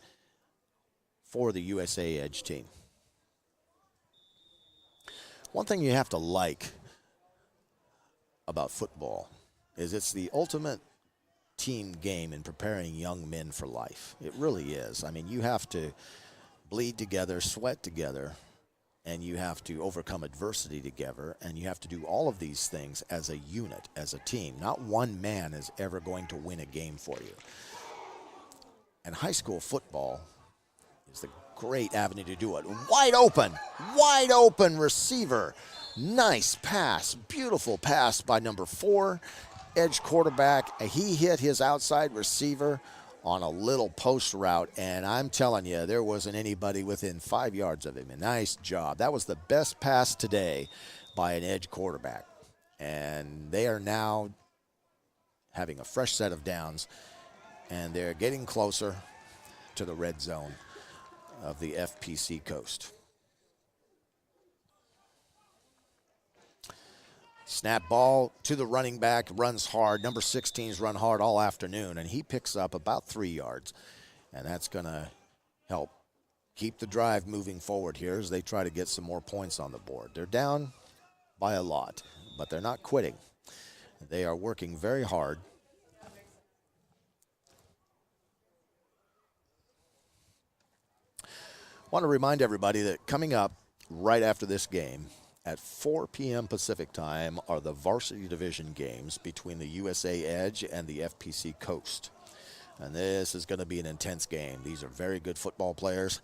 for the USA Edge team. One thing you have to like about football is it's the ultimate team game in preparing young men for life. It really is. I mean, you have to bleed together, sweat together, and you have to overcome adversity together, and you have to do all of these things as a unit, as a team. Not one man is ever going to win a game for you. And high school football is the great avenue to do it. Wide open receiver. Nice pass, beautiful pass by number 4, Edge quarterback. He hit his outside receiver on a little post route, and I'm telling you, there wasn't anybody within 5 yards of him. A nice job. That was the best pass today by an Edge quarterback. And they are now having a fresh set of downs, and they're getting closer to the red zone of the FPC Coast. Snap ball to the running back, runs hard. Number 16's run hard all afternoon, and he picks up about 3 yards. And that's going to help keep the drive moving forward here as they try to get some more points on the board. They're down by a lot, but they're not quitting. They are working very hard. I want to remind everybody that coming up right after this game at 4 p.m. Pacific time are the varsity division games between the USA Edge and the FPC Coast. And this is going to be an intense game. These are very good football players.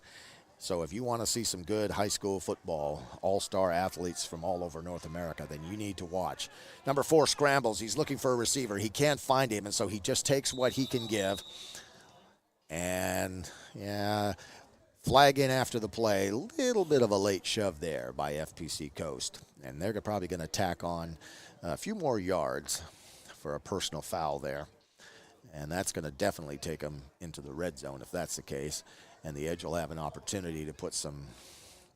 So if you want to see some good high school football, all-star athletes from all over North America, then you need to watch. Number 4 scrambles. He's looking for a receiver. He can't find him, and so he just takes what he can give. And, yeah, flag in after the play. Little bit of a late shove there by FPC Coast. And they're probably going to tack on a few more yards for a personal foul there. And that's going to definitely take them into the red zone if that's the case. And the Edge will have an opportunity to put some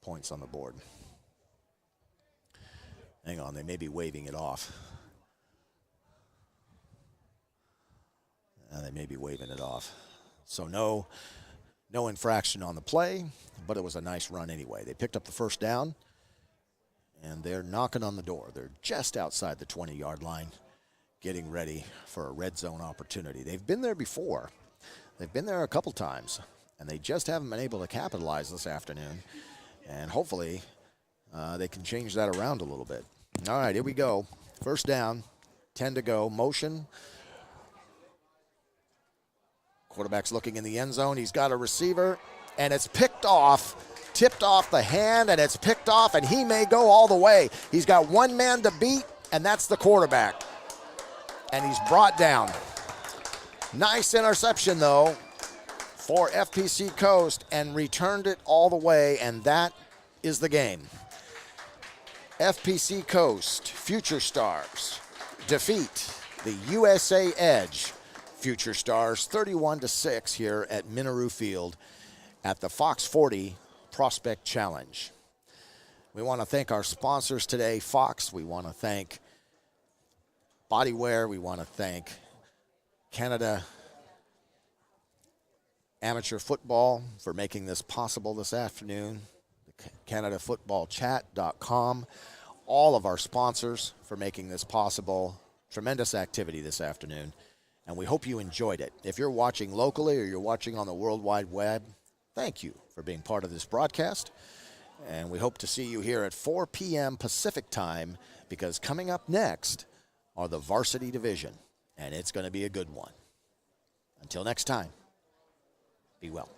points on the board. Hang on, they may be waving it off. They may be waving it off. So no infraction on the play, but it was a nice run anyway. They picked up the first down, and they're knocking on the door. They're just outside the 20-yard line, getting ready for a red zone opportunity. They've been there before. They've been there a couple times, and they just haven't been able to capitalize this afternoon. And hopefully they can change that around a little bit. All right, here we go. First down, 10 to go. Motion. Quarterback's looking in the end zone. He's got a receiver, and it's picked off, tipped off the hand, and it's picked off, and he may go all the way. He's got one man to beat, and that's the quarterback. And he's brought down. Nice interception, though, for FPC Coast, and returned it all the way, and that is the game. FPC Coast, Future Stars, defeat the USA Edge Future Stars 31-6 here at Minaroo Field at the Fox 40 Prospect Challenge. We want to thank our sponsors today, Fox. We want to thank Bodywear. We want to thank Canada Amateur Football for making this possible this afternoon. CanadaFootballChat.com. All of our sponsors for making this possible. Tremendous activity this afternoon, and we hope you enjoyed it. If you're watching locally or you're watching on the World Wide Web, thank you for being part of this broadcast, and we hope to see you here at 4 p.m. Pacific time, because coming up next are the varsity division, and it's going to be a good one. Until next time, be well.